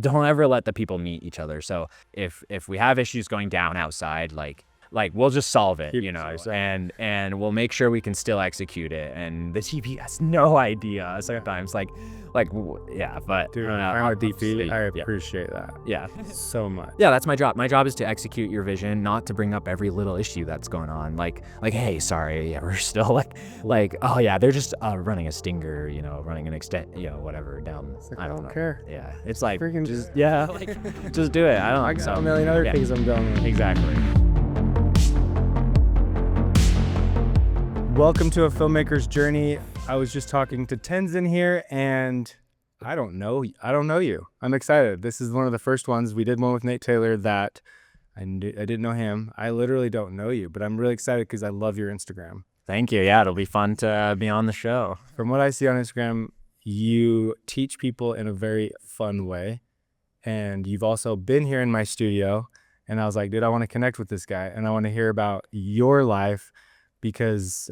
don't ever let the people meet each other. So if we have issues going down outside, like we'll just solve it, and we'll make sure we can still execute it. And the TV has no idea sometimes, yeah, but dude, I'm deeply, I appreciate that. Yeah, so much. Yeah, that's my job. My job is to execute your vision, not to bring up every little issue that's going on. Like, hey, sorry, yeah, we're still oh yeah, they're just running a stinger, running an extent, whatever down. I don't care. Yeah, it's like freaking just just do it. I got a million other things I'm going with. Exactly. Welcome to a filmmaker's journey. I was just talking to Tenzin here, and I don't know you. I'm excited. This is one of the first ones. We did one with Nate Taylor that I didn't know him. I literally don't know you, but I'm really excited because I love your Instagram. Thank you. Yeah, it'll be fun to be on the show. From what I see on Instagram, you teach people in a very fun way, and you've also been here in my studio, and I was like, dude, I want to connect with this guy, and I want to hear about your life because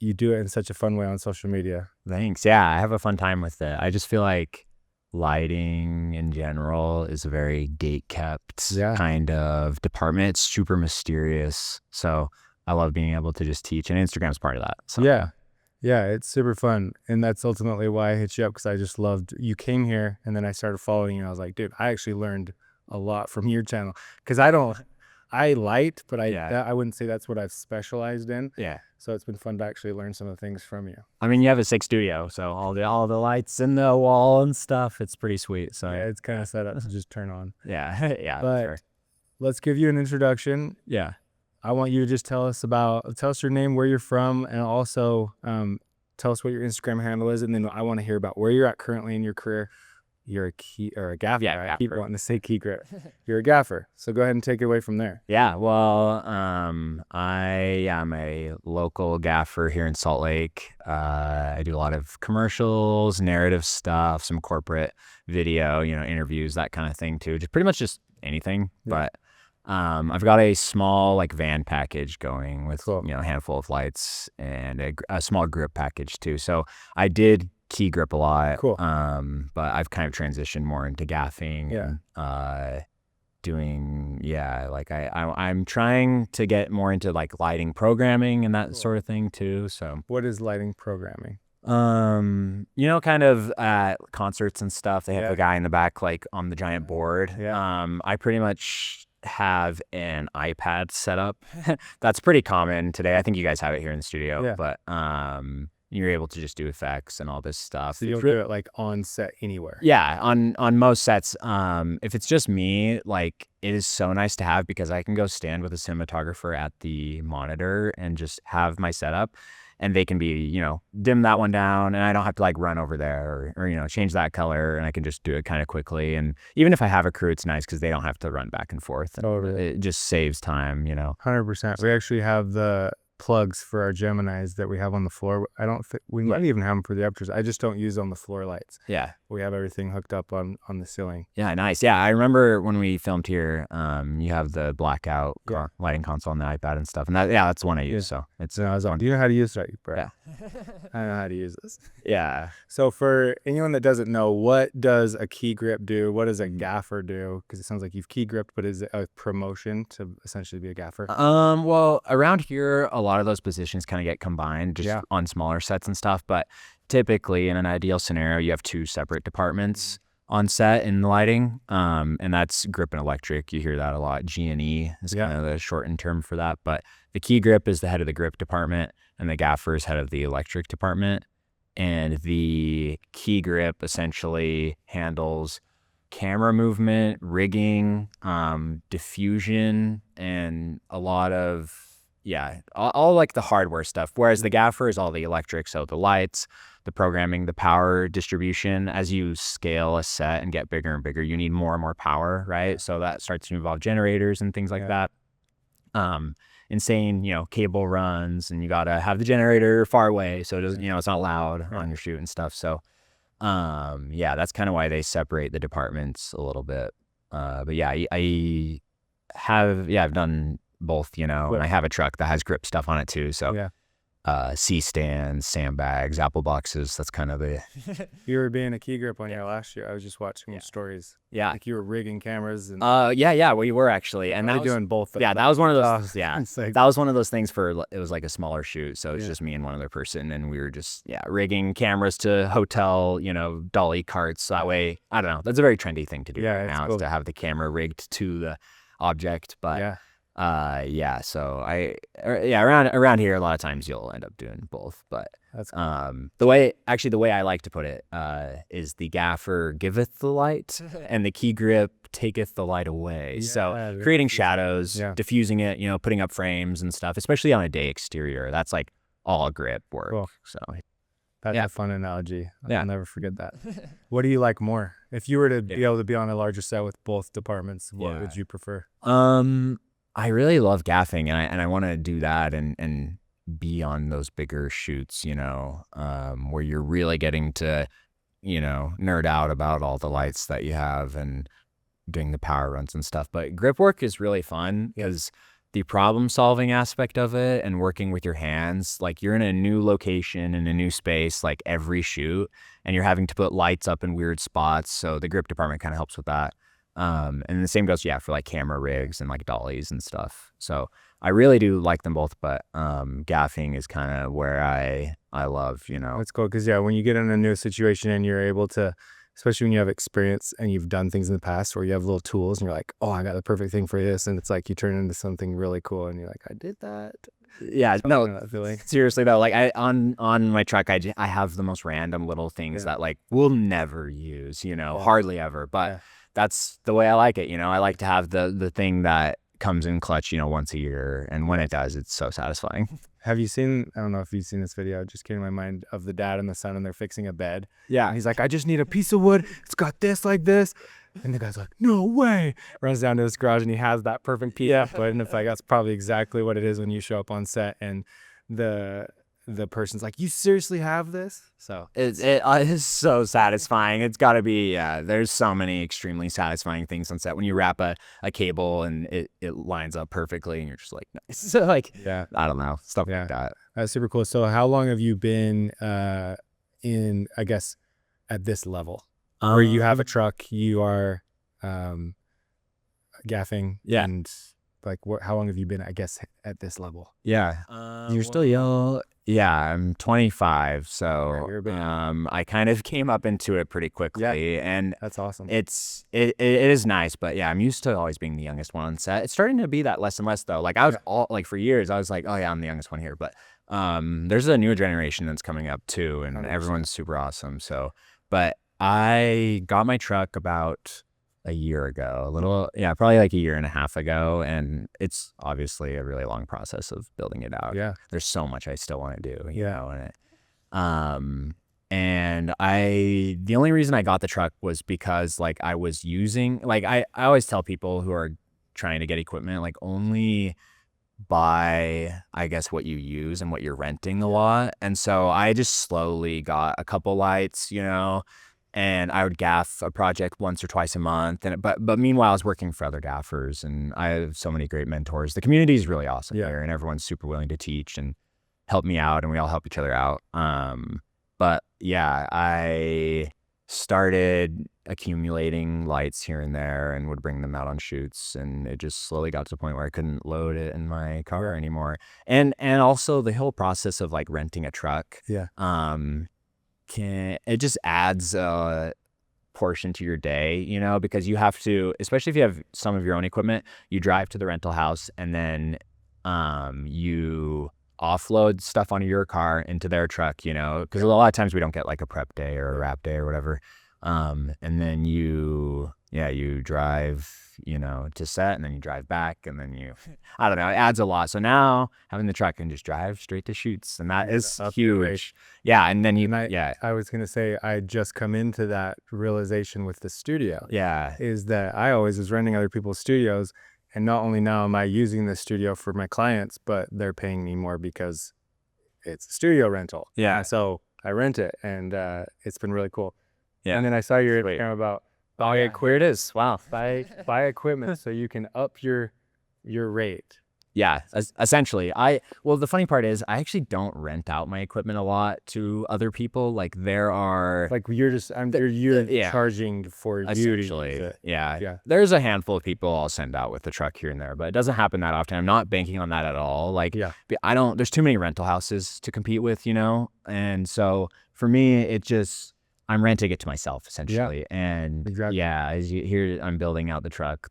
you do it in such a fun way on social media. Thanks. Yeah, I have a fun time with it. I just feel like lighting in general is a very gate-kept kind of department. It's super mysterious. So I love being able to just teach, and Instagram's part of that. So. Yeah, it's super fun. And that's ultimately why I hit you up, because I just loved, you came here and then I started following you. And I was like, dude, I actually learned a lot from your channel, because I light, but I wouldn't say that's what I've specialized in. Yeah. So it's been fun to actually learn some of the things from you. I mean, you have a sick studio, so all the lights in the wall and stuff, it's pretty sweet. So yeah, it's kind of set up to just turn on. Yeah. Yeah. But sure. Let's give you an introduction. Yeah. I want you to just tell us your name, where you're from, and also tell us what your Instagram handle is. And then I want to hear about where you're at currently in your career. You're a gaffer. Yeah, I keep wanting to say key grip. You're a gaffer. So go ahead and take it away from there. Yeah, well, I am a local gaffer here in Salt Lake. I do a lot of commercials, narrative stuff, some corporate video, interviews, that kind of thing too. Just pretty much just anything. Yeah. But I've got a small van package going with a handful of lights and a small grip package too. So I did key grip a lot. Cool. But I've kind of transitioned more into gaffing. Yeah. I'm trying to get more into lighting programming and that sort of thing too. So what is lighting programming? Kind of at concerts and stuff, they have a guy in the back on the giant board. Yeah. I pretty much have an iPad set up. That's pretty common today. I think you guys have it here in the studio. Yeah. But you're able to just do effects and all this stuff. So you'll do it on set anywhere. Yeah, on most sets. If it's just me, it is so nice to have, because I can go stand with a cinematographer at the monitor and just have my setup, and they can be, dim that one down, and I don't have to run over there or change that color, and I can just do it kind of quickly. And even if I have a crew, it's nice because they don't have to run back and forth. Totally. It just saves time, 100%. We actually have the plugs for our Geminis that we have on the floor. We might even have them for the apertures. I just don't use on the floor lights. Yeah. We have everything hooked up on the ceiling. Yeah, nice. Yeah, I remember when we filmed here, you have the blackout lighting console on the iPad and stuff. And that's the one I use. So it's Do you know how to use it, bro? Yeah. I know how to use this. Yeah. So for anyone that doesn't know, what does a key grip do? What does a gaffer do? Because it sounds like you've key gripped, but is it a promotion to essentially be a gaffer? Well, around here, a lot of those positions kind of get combined just on smaller sets and stuff. But typically, in an ideal scenario, you have two separate departments on set in lighting, and that's grip and electric. You hear that a lot. G&E is kind of the shortened term for that. But the key grip is the head of the grip department, and the gaffer is head of the electric department. And the key grip essentially handles camera movement, rigging, diffusion, and a lot of all the hardware stuff. Whereas the gaffer is all the electric, so the lights, the programming, the power distribution. As you scale a set and get bigger and bigger, you need more and more power, right? So that starts to involve generators and things like that. Insane, cable runs, and you gotta have the generator far away so it doesn't, it's not loud on your shoot and stuff. So that's kind of why they separate the departments a little bit. But I've done both, and I have a truck that has grip stuff on it too. So C-stands, sandbags, apple boxes. That's kind of the You were being a key grip on your last year. I was just watching stories. yeah. Like you were rigging cameras and Yeah, we were actually, and really doing both. Yeah, that was one of those. Like, that was one of those things for it was like a smaller shoot, so it was just me and one other person, and we were just rigging cameras to hotel, dolly carts. That way, I don't know. That's a very trendy thing to do now, is to have the camera rigged to the object. But so around here a lot of times you'll end up doing both. But that's the way I like to put it is the gaffer giveth the light and the key grip taketh the light away. So creating shadows, diffusing it, putting up frames and stuff, especially on a day exterior, that's like all grip work. Cool. So that's a fun analogy. I'll never forget that. What do you like more? If you were to be able to be on a larger set with both departments, what would you prefer? I really love gaffing, and I want to do that and be on those bigger shoots, where you're really getting to, nerd out about all the lights that you have and doing the power runs and stuff. But grip work is really fun because the problem solving aspect of it and working with your hands, like you're in a new location in a new space, like every shoot, and you're having to put lights up in weird spots. So the grip department kind of helps with that. And the same goes, for like camera rigs and like dollies and stuff. So I really do like them both, but gaffing is kind of where I love, That's cool because when you get in a new situation and you're able to, especially when you have experience and you've done things in the past where you have little tools and you're like, oh, I got the perfect thing for this, and it's like you turn into something really cool and you're like, I did that. Seriously though, like on my truck I have the most random little things that like we'll never use, hardly ever, but that's the way I like it. I like to have the thing that comes in clutch, once a year, and when it does, it's so satisfying. Have you seen, I don't know if you've seen this video, it just came to my mind, of the dad and the son, and they're fixing a bed. Yeah. And he's like, I just need a piece of wood. It's got this like this. And the guy's like, no way. Runs down to his garage and he has that perfect piece. But in fact, that's probably exactly what it is when you show up on set and the person's like, you seriously have this? So it is so satisfying. It's got to be, there's so many extremely satisfying things on set when you wrap a cable and it lines up perfectly and you're just like, nice. So like, I don't know, stuff like that. That's super cool. So how long have you been in, I guess, at this level where you have a truck, you are gaffing, and like how long have you been, I guess, at this level? You're still young. I'm 25, so I kind of came up into it pretty quickly, and that's awesome. It is nice, but I'm used to always being the youngest one on set. It's starting to be that less and less though. Like I was for years I was like, oh yeah, I'm the youngest one here, but there's a new generation that's coming up too, and 100%. Everyone's super awesome. So, but I got my truck about a year ago, probably like a year and a half ago, and it's obviously a really long process of building it out. There's so much I still want to do, you know, in it. And the only reason I got the truck was because like I was using, like I always tell people who are trying to get equipment, like only buy, I guess, what you use and what you're renting a lot. And so I just slowly got a couple lights, and I would gaff a project once or twice a month. But meanwhile, I was working for other gaffers, and I have so many great mentors. The community is really awesome here, and everyone's super willing to teach and help me out, and we all help each other out. But I started accumulating lights here and there and would bring them out on shoots, and it just slowly got to the point where I couldn't load it in my car anymore. And also the whole process of like renting a truck. It just adds a portion to your day, because you have to, especially if you have some of your own equipment, you drive to the rental house and then you offload stuff onto your car into their truck, because a lot of times we don't get like a prep day or a wrap day or whatever. And then you drive, to set, and then you drive back, and then I don't know, it adds a lot. So now having the truck can just drive straight to shoots, and that is huge. And then I was going to say, I just come into that realization with the studio. Is that I always was renting other people's studios, and not only now am I using the studio for my clients, but they're paying me more because it's a studio rental. And so I rent it, and it's been really cool. And then I saw your Instagram about here it is. Wow. Buy equipment so you can up your rate. Yeah, essentially. Well, the funny part is I actually don't rent out my equipment a lot to other people. Like there are Like you're yeah, charging for you to use essentially, it. yeah. Yeah. There's a handful of people I'll send out with the truck here and there, but it doesn't happen that often. I'm not banking on that at all. Like Yeah. there's too many rental houses to compete with, you know? And so for me, I'm renting it to myself essentially. And Exactly. yeah, as you hear, I'm building out the truck.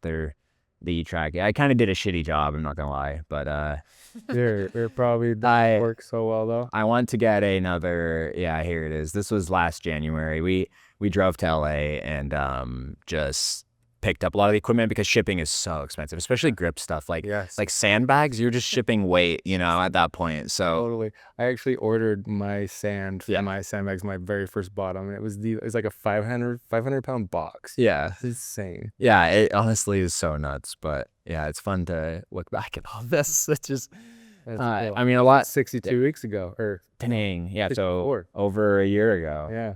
The E-Track. I kind of did a shitty job, I'm not gonna lie, but It probably doesn't work so well though. I want to get another. Yeah, here it is. This was last January. We drove to LA and just picked up a lot of the equipment because shipping is so expensive, especially grip stuff like sandbags. You're just shipping weight, you know, at that point. So totally. I actually ordered my sand for my sandbags, my very first bottom. It was like a 500 pound box. yeah, It's insane. yeah. It honestly is so nuts, but yeah, it's fun to look back at all this. It's just. Cool. I mean, a lot. 62 weeks ago, or dang, yeah. 64. So over a year ago. Yeah.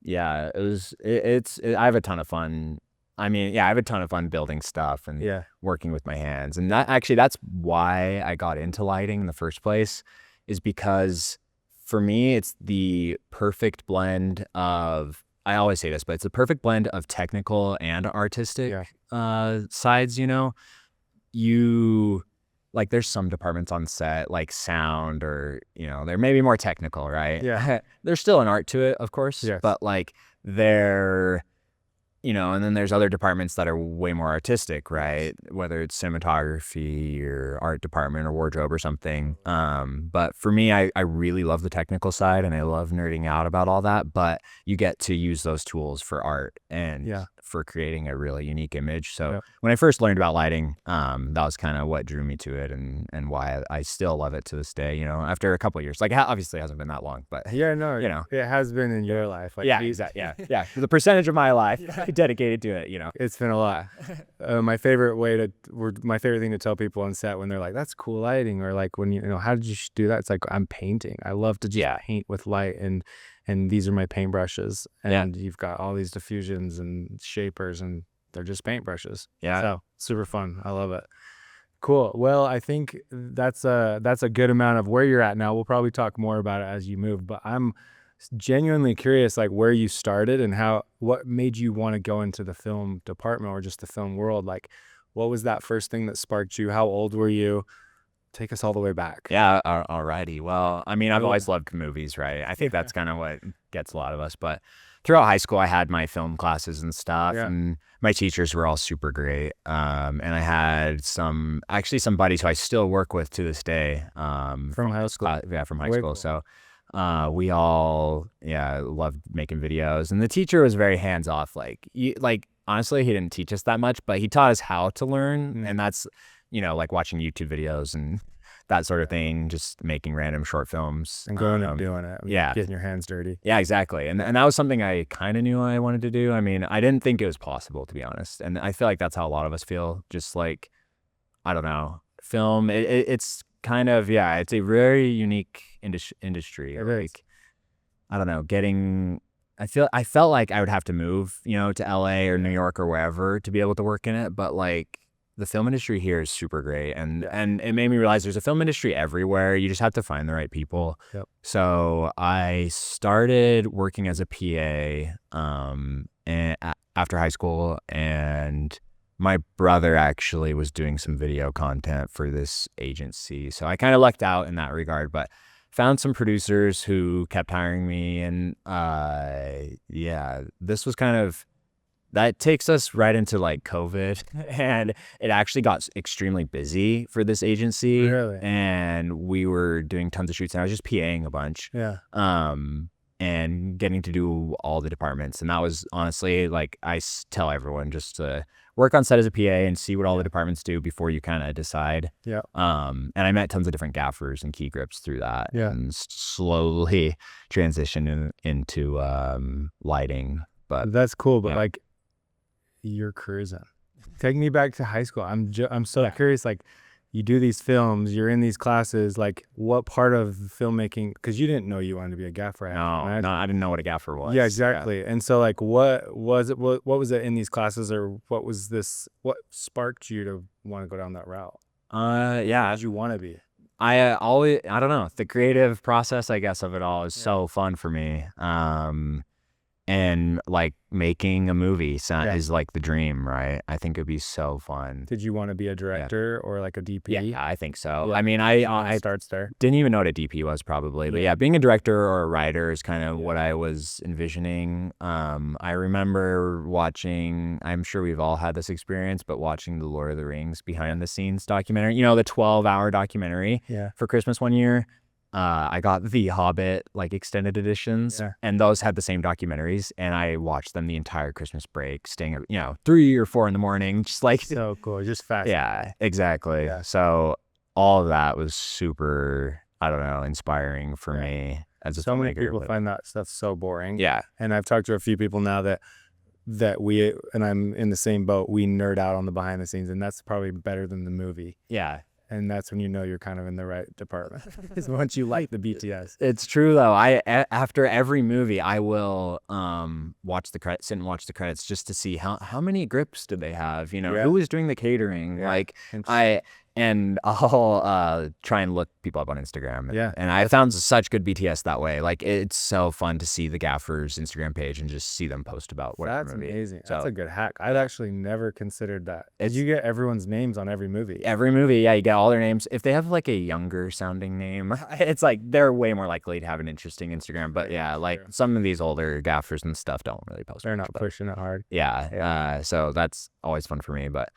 Yeah, it was. I have a ton of fun. I mean, yeah, I have a ton of fun building stuff and working with my hands, and that's why I got into lighting in the first place, is because for me it's the perfect blend of. I always say this, but it's a perfect blend of technical and artistic sides. You know, like there's some departments on set like sound or, you know, they're maybe more technical, right? Yeah. There's still an art to it, of course, Yes. but like they're, you know, and then there's other departments that are way more artistic, right? Whether it's cinematography or art department or wardrobe or something. But for me, I really love the technical side and I love nerding out about all that, but you get to use those tools for art and for creating a really unique image. So when I first learned about lighting, that was kind of what drew me to it and why I still love it to this day, you know, after a couple of years. Like obviously it hasn't been that long, but you know, it has been in your life. Like exactly. Yeah. The percentage of my life dedicated to it, you know. It's been a lot. My favorite thing to tell people on set when they're like, that's cool lighting, or like when you know, how did you do that? It's like, I'm painting. I love to just paint with light, and these are my paintbrushes, and you've got all these diffusions and shapers, and they're just paintbrushes. So super fun. I love it. Cool. Well, I think that's a good amount of where you're at now. We'll probably talk more about it as you move, but I'm genuinely curious, like where you started and what made you want to go into the film department or just the film world. Like, what was that first thing that sparked you? How old were you? Take us all the way back. Yeah, alrighty. Well, I mean, I've always loved movies, right? I think that's kind of what gets a lot of us. But throughout high school, I had my film classes and stuff, and my teachers were all super great. And I had some buddies who I still work with to this day. From high school. From high school. Cool. So we all loved making videos, and the teacher was very hands off. Like honestly, he didn't teach us that much, but he taught us how to learn, and that's, you know, like watching YouTube videos and that sort of thing, just making random short films and going and doing it. Getting your hands dirty. Yeah, exactly. And that was something I kind of knew I wanted to do. I mean, I didn't think it was possible, to be honest. And I feel like that's how a lot of us feel. Just like, I don't know, film. It's kind of it's a very unique industry. Like, I don't know, I felt like I would have to move, you know, to LA or New York or wherever to be able to work in it. But like, the film industry here is super great, and it made me realize there's a film industry everywhere. You just have to find the right people. So I started working as a PA after high school, and my brother actually was doing some video content for this agency. So I kind of lucked out in that regard, but found some producers who kept hiring me, and this was kind of. That takes us right into like COVID, and it actually got extremely busy for this agency. Really? And we were doing tons of shoots, and I was just PAing a bunch. And getting to do all the departments. And that was honestly, like, I tell everyone just to work on set as a PA and see what all the departments do before you kind of decide. And I met tons of different gaffers and key grips through that. And slowly transitioned into lighting. But that's cool. But like, you're cruising. Take me back to high school. I'm so curious. Like, you do these films, you're in these classes. Like, what part of filmmaking? Because you didn't know you wanted to be a gaffer. No, I didn't know what a gaffer was. Yeah, exactly. And so, like, what was it? What was it in these classes, or what was this? What sparked you to want to go down that route? Yeah, As you want to be? I don't know, the creative process, I guess, of it all is so fun for me. And like making a movie is like the dream, right? I think it'd be so fun. Did you want to be a director or like a DP? Yeah, I think so. Yeah. I mean, I starts there. didn't even know what a DP was probably, but yeah, being a director or a writer is kind of what I was envisioning. I remember watching, I'm sure we've all had this experience, but watching the Lord of the Rings behind the scenes documentary, you know, the 12-hour documentary for Christmas one year. I got the Hobbit like extended editions, and those had the same documentaries, and I watched them the entire Christmas break, staying up, 3 or 4 in the morning, just like so cool, just fast. Yeah, exactly. So all of that was super, I don't know, inspiring for me as a filmmaker. So many people find that stuff so boring. Yeah, and I've talked to a few people now that we, and I'm in the same boat, we nerd out on the behind the scenes, and that's probably better than the movie. Yeah. And that's when you know you're kind of in the right department. Is once you like the BTS. It's true though. After every movie, I will watch the credits, sit and watch the credits just to see how many grips did they have. You know, who was doing the catering. Like I'll try and look people up on Instagram. And I found such good BTS that way. Like it's so fun to see the Gaffer's Instagram page and just see them post about whatever That's movie. amazing. So, that's a good hack. I'd actually never considered that. Did you get everyone's names on every movie? Every movie, yeah, you get all their names. If they have like a younger sounding name, it's like they're way more likely to have an interesting Instagram. But yeah, like some of these older Gaffers and stuff don't really post. They're not pushing it hard. Yeah. So that's always fun for me. But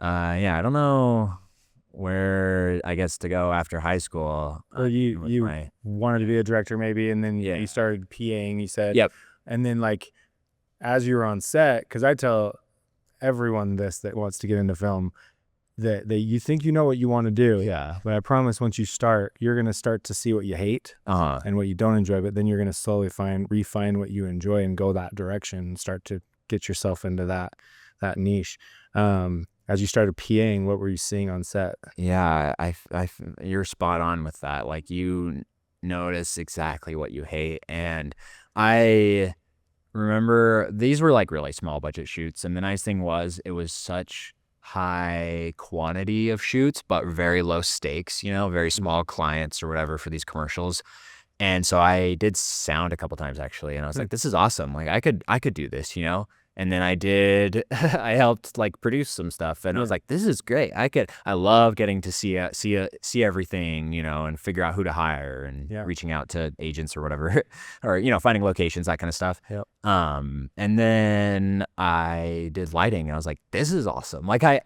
yeah, I don't know where I guess to go after high school. You wanted to be a director maybe, and then you started PAing, you said. Yep. And then like as you were on set, because I tell everyone this that wants to get into film, that you think you know what you want to do. Yeah. But I promise once you start, you're going to start to see what you hate and what you don't enjoy, but then you're going to slowly refine what you enjoy and go that direction and start to get yourself into that niche. As you started PAing, what were you seeing on set? Yeah, you're spot on with that. Like you notice exactly what you hate. And I remember these were like really small budget shoots. And the nice thing was it was such high quantity of shoots, but very low stakes, very small clients or whatever for these commercials. And so I did sound a couple times actually. And I was like, this is awesome. Like I could do this, And then I helped like produce some stuff, and I was like, this is great. I love getting to see everything, and figure out who to hire and reaching out to agents or whatever, or, finding locations, that kind of stuff. Yep. And then I did lighting, and I was like, this is awesome. Like so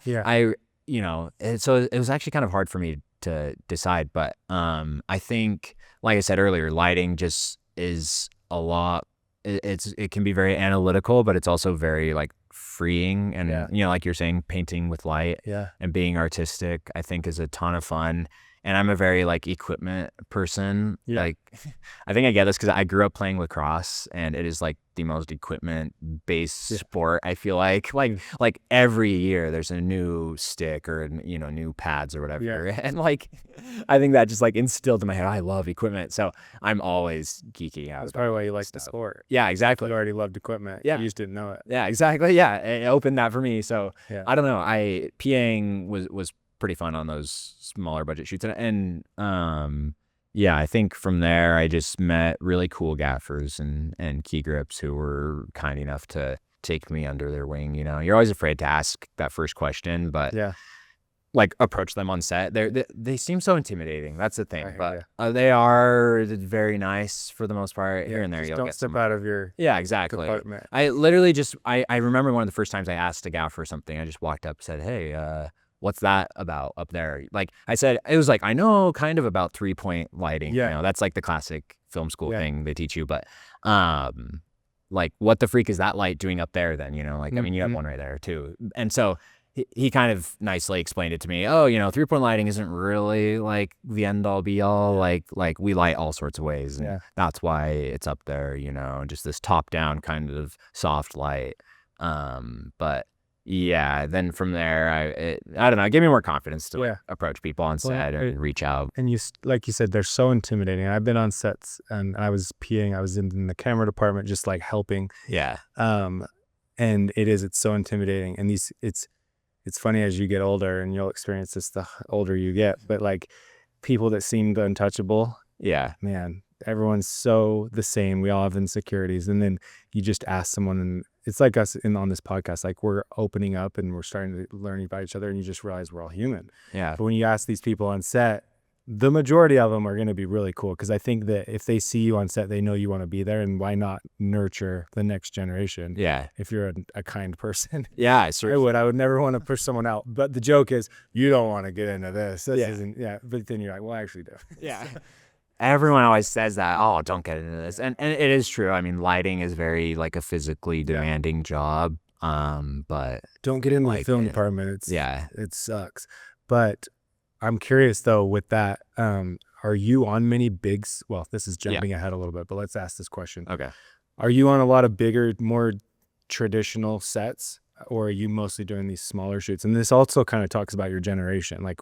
it was actually kind of hard for me to decide, but I think, like I said earlier, lighting just is a lot. It can be very analytical, but it's also very like freeing, and like you're saying, painting with light and being artistic, I think is a ton of fun. And I'm a very like equipment person. Like I think I get this because I grew up playing lacrosse, and it is like the most equipment based sport. I feel like every year there's a new stick or new pads or whatever. And like I think that just like instilled in my head, I love equipment, so I'm always geeking out. That's probably why you like the sport. Yeah, exactly. You already loved equipment. You just didn't know it. Yeah, exactly. Yeah, it opened that for me. So I don't know. PAing was pretty fun on those smaller budget shoots, and I think from there I just met really cool gaffers and key grips who were kind enough to take me under their wing. You're always afraid to ask that first question, but like approach them on set. They seem so intimidating. That's the thing, but they are very nice for the most part. Here and there, you'll don't get step out of your department. I literally I remember one of the first times I asked a gaffer something. I just walked up and said, hey, what's that about up there? Like I said, it was like, I know kind of about 3-point lighting. That's like the classic film school thing they teach you. But like what the freak is that light doing up there then? I mean, you have one right there too. And so he kind of nicely explained it to me. Oh, 3-point lighting isn't really like the end all be all. Like we light all sorts of ways. And that's why it's up there, just this top down kind of soft light. But yeah, then from there, I don't know, it gave me more confidence to approach people on set and reach out. And like you said, they're so intimidating. I've been on sets, and I was PAing. I was in the camera department, just like helping. Yeah. And it's so intimidating. And it's funny as you get older, and you'll experience this the older you get, but like people that seemed untouchable, Yeah. man, everyone's so the same. We all have insecurities. And then you just ask someone, and it's like us on this podcast, like we're opening up and we're starting to learn about each other, and you just realize we're all human. Yeah. But when you ask these people on set, the majority of them are going to be really cool, because I think that if they see you on set, they know you want to be there, and why not nurture the next generation? Yeah. If you're a kind person. Yeah. I would never want to push someone out. But the joke is, you don't want to get into this. This isn't, but then you're like, well, I actually do. Yeah. Everyone always says that, oh, don't get into this. And it is true. I mean, lighting is very like a physically demanding job. But don't get in the film department. It sucks. But I'm curious though, with that, are you on many bigs? Well, this is jumping ahead a little bit, but let's ask this question. Okay. Are you on a lot of bigger, more traditional sets, or are you mostly doing these smaller shoots? And this also kind of talks about your generation, like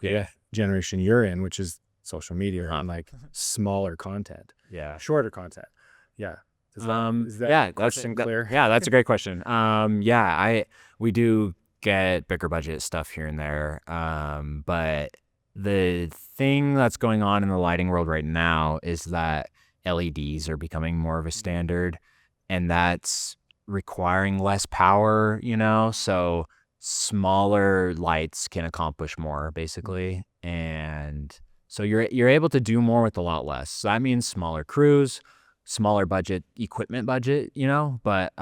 generation you're in, which is social media and like smaller content, shorter content. Is that question clear? Yeah, that's a great question. We do get bigger budget stuff here and there, but the thing that's going on in the lighting world right now is that LEDs are becoming more of a standard, and that's requiring less power, so smaller lights can accomplish more basically. And so you're able to do more with a lot less. So that means smaller crews, smaller equipment budget, but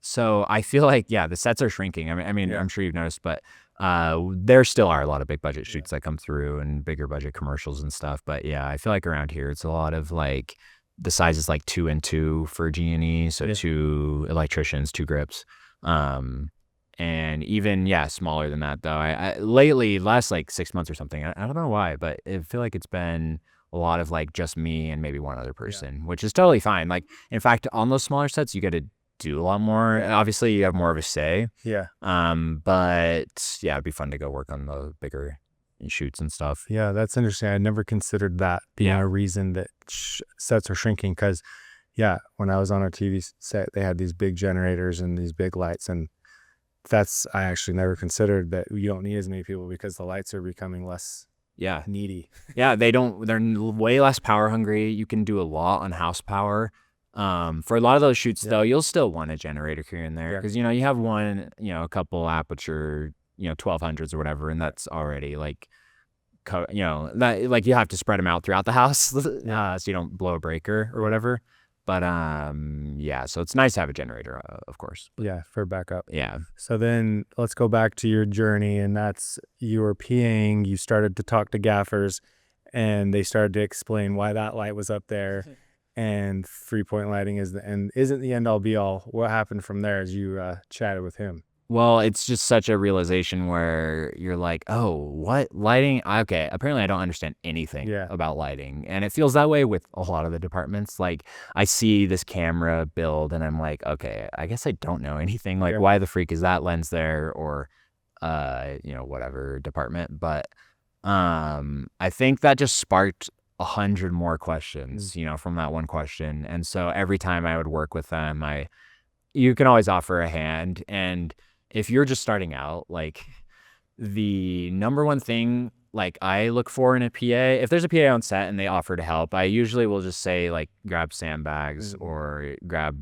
so I feel like the sets are shrinking. I mean I'm sure you've noticed, but there still are a lot of big budget shoots that come through and bigger budget commercials and stuff. But I feel like around here it's a lot of like the size is like 2 and 2 for G&E, so 2 electricians, 2 grips, and even smaller than that though. I lately, last like 6 months or something, I don't know why, but I feel like it's been a lot of like just me and maybe one other person, which is totally fine. Like in fact, on those smaller sets you get to do a lot more. Obviously you have more of a say, but it'd be fun to go work on the bigger shoots and stuff. That's interesting. I never considered that being a reason that sets are shrinking, because when I was on our TV set, they had these big generators and these big lights, and I actually never considered that you don't need as many people because the lights are becoming less needy. They're way less power hungry. You can do a lot on house power. For a lot of those shoots though, you'll still want a generator here and there, because you have one, a couple aperture 1200s or whatever, and that's already like that, like you have to spread them out throughout the house so you don't blow a breaker or whatever. But so it's nice to have a generator, of course. For backup. So then let's go back to your journey, and that's you were PAing, you started to talk to gaffers, and they started to explain why that light was up there. And 3-point lighting isn't the end all be all. What happened from there as you chatted with him? Well, it's just such a realization where you're like, oh, what lighting? Okay, apparently I don't understand anything about lighting. And it feels that way with a lot of the departments. Like I see this camera build and I'm like, okay, I guess I don't know anything. Like why the freak is that lens there, or whatever department. But I think that just sparked 100 more questions, from that one question. And so every time I would work with them, you can always offer a hand. And if you're just starting out, like the number one thing like I look for in a PA, if there's a PA on set and they offer to help, I usually will just say like grab sandbags or grab,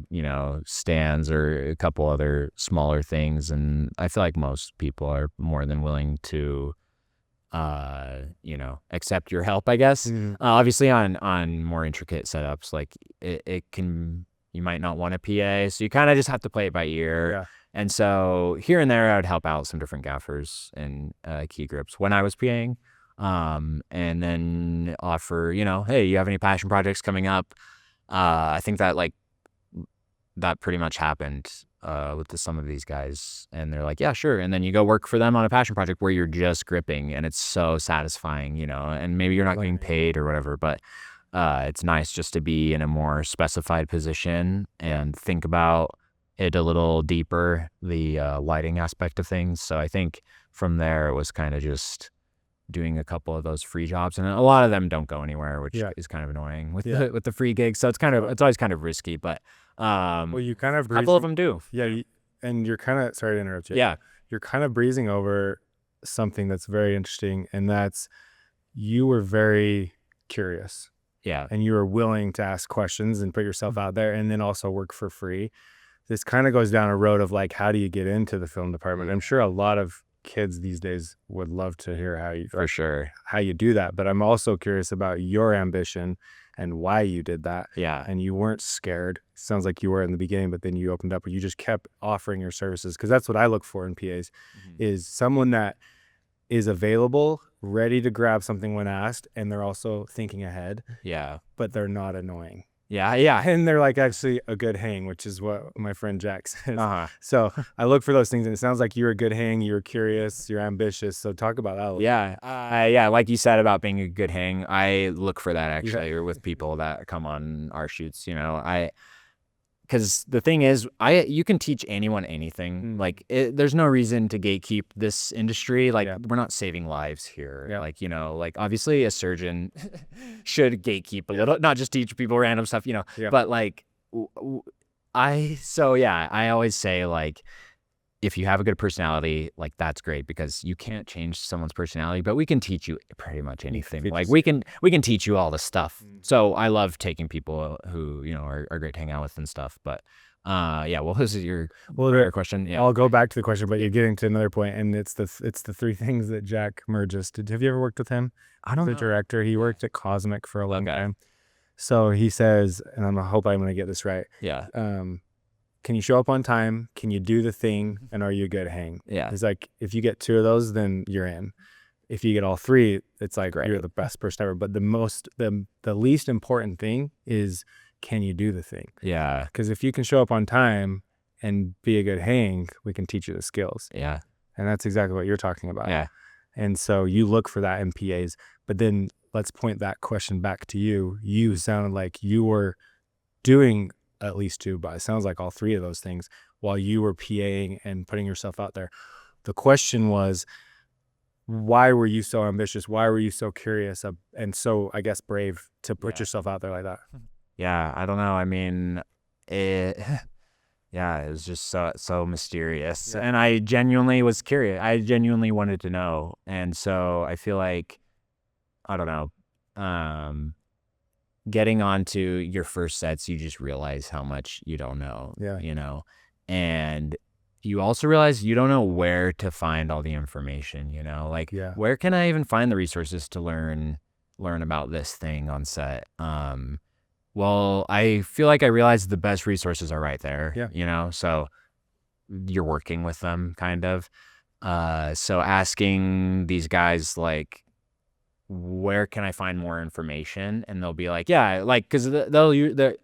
stands or a couple other smaller things. And I feel like most people are more than willing to accept your help, I guess. Obviously on more intricate setups, like you might not want a PA, so you kind of just have to play it by ear. And so here and there I would help out some different gaffers and key grips when I was PAing, and then offer, hey, you have any passion projects coming up? I think that that pretty much happened with some of these guys, and they're like, yeah, sure. And then you go work for them on a passion project where you're just gripping, and it's so satisfying, and maybe you're not getting paid or whatever, but it's nice just to be in a more specified position and think about it a little deeper, the lighting aspect of things. So I think from there it was kind of just doing a couple of those free jobs, and a lot of them don't go anywhere, which is kind of annoying with the free gigs. So it's always kind of risky, but well, you kind of a couple of them do. And you're kind of, sorry to interrupt you. you're kind of breezing over something that's very interesting, and that's you were very curious. Yeah. And you were willing to ask questions and put yourself out there, and then also work for free. This kind of goes down a road of like, how do you get into the film department? I'm sure a lot of kids these days would love to hear how you do that. But I'm also curious about your ambition and why you did that. Yeah. And you weren't scared. Sounds like you were in the beginning, but then you opened up, or you just kept offering your services. Because that's what I look for in PAs, is someone that is available, ready to grab something when asked, and they're also thinking ahead. Yeah. But they're not annoying. Yeah. Yeah. And they're like actually a good hang, which is what my friend Jack says. So I look for those things, and it sounds like you're a good hang. You're curious. You're ambitious. So talk about that. Yeah. Like you said about being a good hang, I look for that actually with people that come on our shoots. Because the thing is, you can teach anyone anything. Like, there's no reason to gatekeep this industry. Like, we're not saving lives here. Like, like obviously a surgeon should gatekeep a little, not just teach people random stuff, But like, I always say, like, if you have a good personality, like, that's great, because you can't change someone's personality, but we can teach you pretty much anything. Like, we can teach you all this stuff. So I love taking people who, are great to hang out with and stuff. But what was your question? Yeah. I'll go back to the question, but you're getting to another point, and it's the three things that Jack Murgis did. Have you ever worked with him? I don't know. The director. He worked at Cosmic for a long time. So he says, and I hope I'm going to get this right. Yeah. Can you show up on time? Can you do the thing? And are you a good hang? Yeah. It's like, if you get 2 of those, then you're in. If you get all 3, it's like you're the best person ever. But the least important thing is, can you do the thing? Yeah. Because if you can show up on time and be a good hang, we can teach you the skills. Yeah. And that's exactly what you're talking about. Yeah. And so you look for that in PAs. But then let's point that question back to you. You sounded like you were doing at least 2, but it sounds like all 3 of those things while you were PAing and putting yourself out there. The question was, why were you so ambitious? Why were you so curious and so, I guess, brave to put yourself out there like that? Yeah, I don't know. I mean, it was just so mysterious. Yeah. And I genuinely was curious. I genuinely wanted to know. And so I feel like, I don't know, getting onto your first sets, you just realize how much you don't know, and you also realize you don't know where to find all the information, like, where can I even find the resources to learn about this thing on set? Well, I feel like I realized the best resources are right there, so you're working with them kind of. So asking these guys, like, where can I find more information? And they'll be like, because a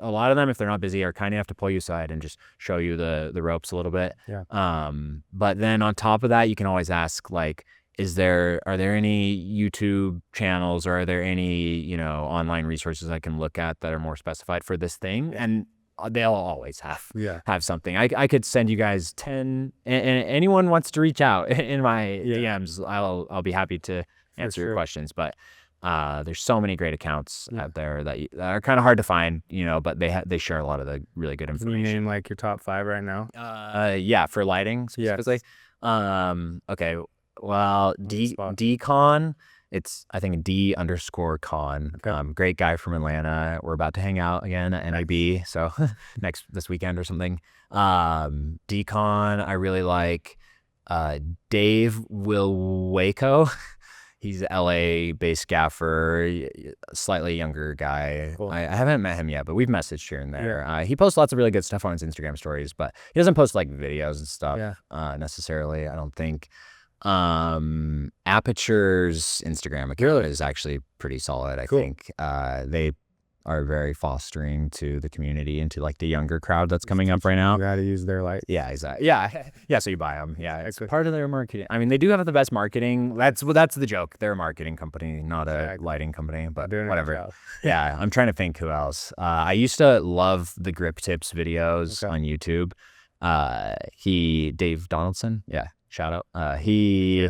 lot of them, if they're not busy, are kind of have to pull you aside and just show you the ropes a little bit. But then on top of that, you can always ask, like, are there any YouTube channels, or are there any, online resources I can look at that are more specified for this thing? And they'll always have something. I could send you guys 10, and anyone wants to reach out in my DMs, I'll be happy to answer your questions. But there's so many great accounts out there that are kind of hard to find, but they share a lot of the really good information. Can you name like your top 5 right now? For lighting specifically. Okay. Well, D-Con, it's, I think, D_Con. Okay. Great guy from Atlanta. We're about to hang out again at NIB, so this weekend or something. D-Con, I really like. Dave Wilwaco. He's LA-based gaffer, slightly younger guy. Cool. I haven't met him yet, but we've messaged here and there. He posts lots of really good stuff on his Instagram stories, but he doesn't post like videos and stuff necessarily, I don't think. Aperture's Instagram account is actually pretty solid, I think. They are very fostering to the community and to like the younger crowd that's coming up right now. You got to use their light. Yeah, exactly. Yeah. So you buy them. Yeah, it's part of their marketing. I mean, they do have the best marketing. That's the joke. They're a marketing company, not a lighting company. But whatever. Yeah, I'm trying to think who else. I used to love the grip tips videos on YouTube. Dave Donaldson. Yeah, shout out. He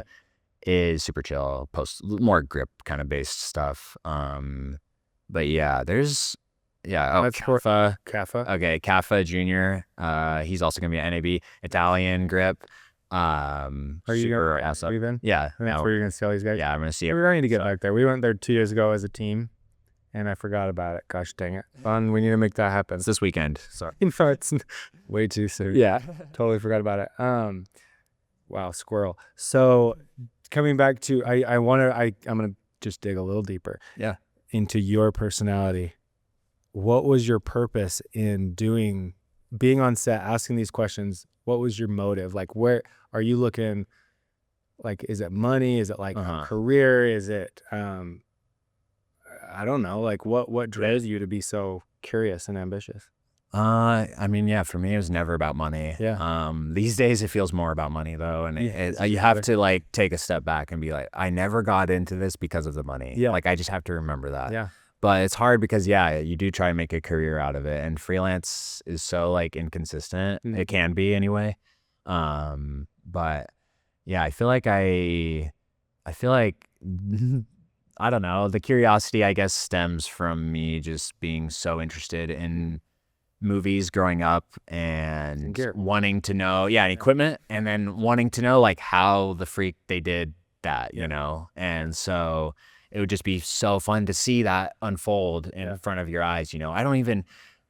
is super chill. Posts more grip kind of based stuff. But there's Kaffa. Kaffa. Okay, Kaffa Jr. He's also gonna be at NAB. Italian grip. Are you super going ass up. to then? Yeah. And that's No, where you're going to see all these guys? yeah, I'm gonna see it. We're going to get back there. We went there 2 years ago as a team, and I forgot about it. Gosh dang it. Fun. We need to make that happen. It's this weekend. Sorry. No, it's way too soon. Yeah. Totally forgot about it. Wow, squirrel. So coming back to, I'm going to just dig a little deeper. Yeah. Into your personality. What was your purpose in being on set, asking these questions? What was your motive? Like, where are you looking? Like, is it money? Is it like a career? Is it, I don't know, like what drove you to be so curious and ambitious? I mean, yeah, for me, it was never about money. Yeah. These days it feels more about money though. And you have to like take a step back and be like, I never got into this because of the money. Yeah. Like, I just have to remember that. Yeah. But it's hard because, yeah, you do try and make a career out of it. And freelance is so like inconsistent. It can be anyway. But yeah, I feel like I don't know. The curiosity, I guess, stems from me just being so interested in movies growing up and wanting to know, and equipment, and then wanting to know like how the freak they did that, you know? And so it would just be so fun to see that unfold in front of your eyes, you know? I don't even,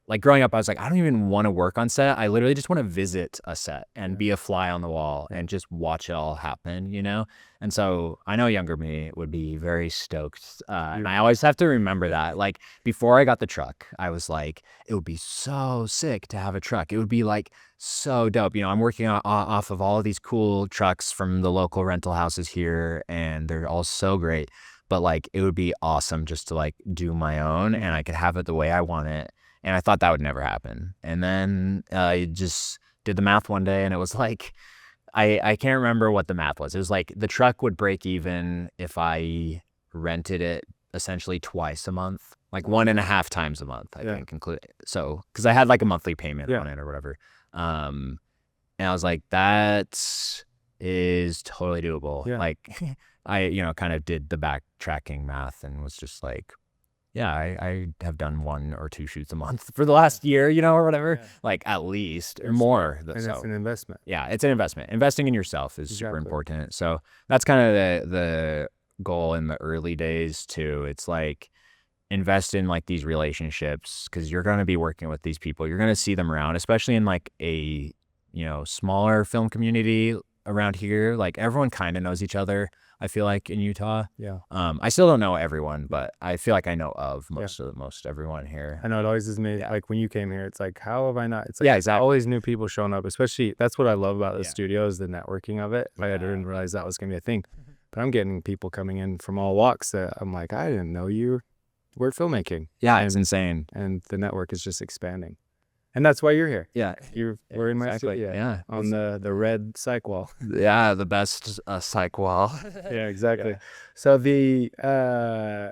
like growing up, I was like, I don't even want to work on set. I literally just want to visit a set and be a fly on the wall and just watch it all happen, you know? And so I know younger me would be very stoked. And I always have to remember that. Like before I got the truck, I was like, it would be so sick to have a truck. It would be like so dope. You know, I'm working off of all of these cool trucks from the local rental houses here, and they're all so great. But like, it would be awesome just to like do my own, and I could have it the way I want it. And I thought that would never happen. And then I just did the math one day, and it was like, I can't remember what the math was. It was like the truck would break even if I rented it essentially twice a month, like 1.5 times a month, I think, so, because I had like a monthly payment on it or whatever. And I was like, that is totally doable. Yeah. Like I, kind of did the backtracking math and was just like, yeah, I have done 1 or 2 shoots a month for the last year, or whatever, like at least or more. And it's an investment. Yeah, it's an investment. Investing in yourself is super important. So that's kind of the goal in the early days too. It's like invest in like these relationships, because you're going to be working with these people. You're going to see them around, especially in like a, smaller film community around here. Like everyone kind of knows each other, I feel like, in Utah. Yeah. I still don't know everyone, but I feel like I know of most everyone here. I know it always is me. Yeah. Like when you came here, it's like, how have I not? It's like, exactly. Always new people showing up, especially, that's what I love about the studio is the networking of it. Like I didn't realize that was going to be a thing, but I'm getting people coming in from all walks that I'm like, I didn't know you were filmmaking. Yeah, it's insane. And the network is just expanding. And that's why you're here. Yeah. We're in my studio. Yeah. On the red psych wall. Yeah, the best psych wall. Yeah, exactly. Yeah. So okay,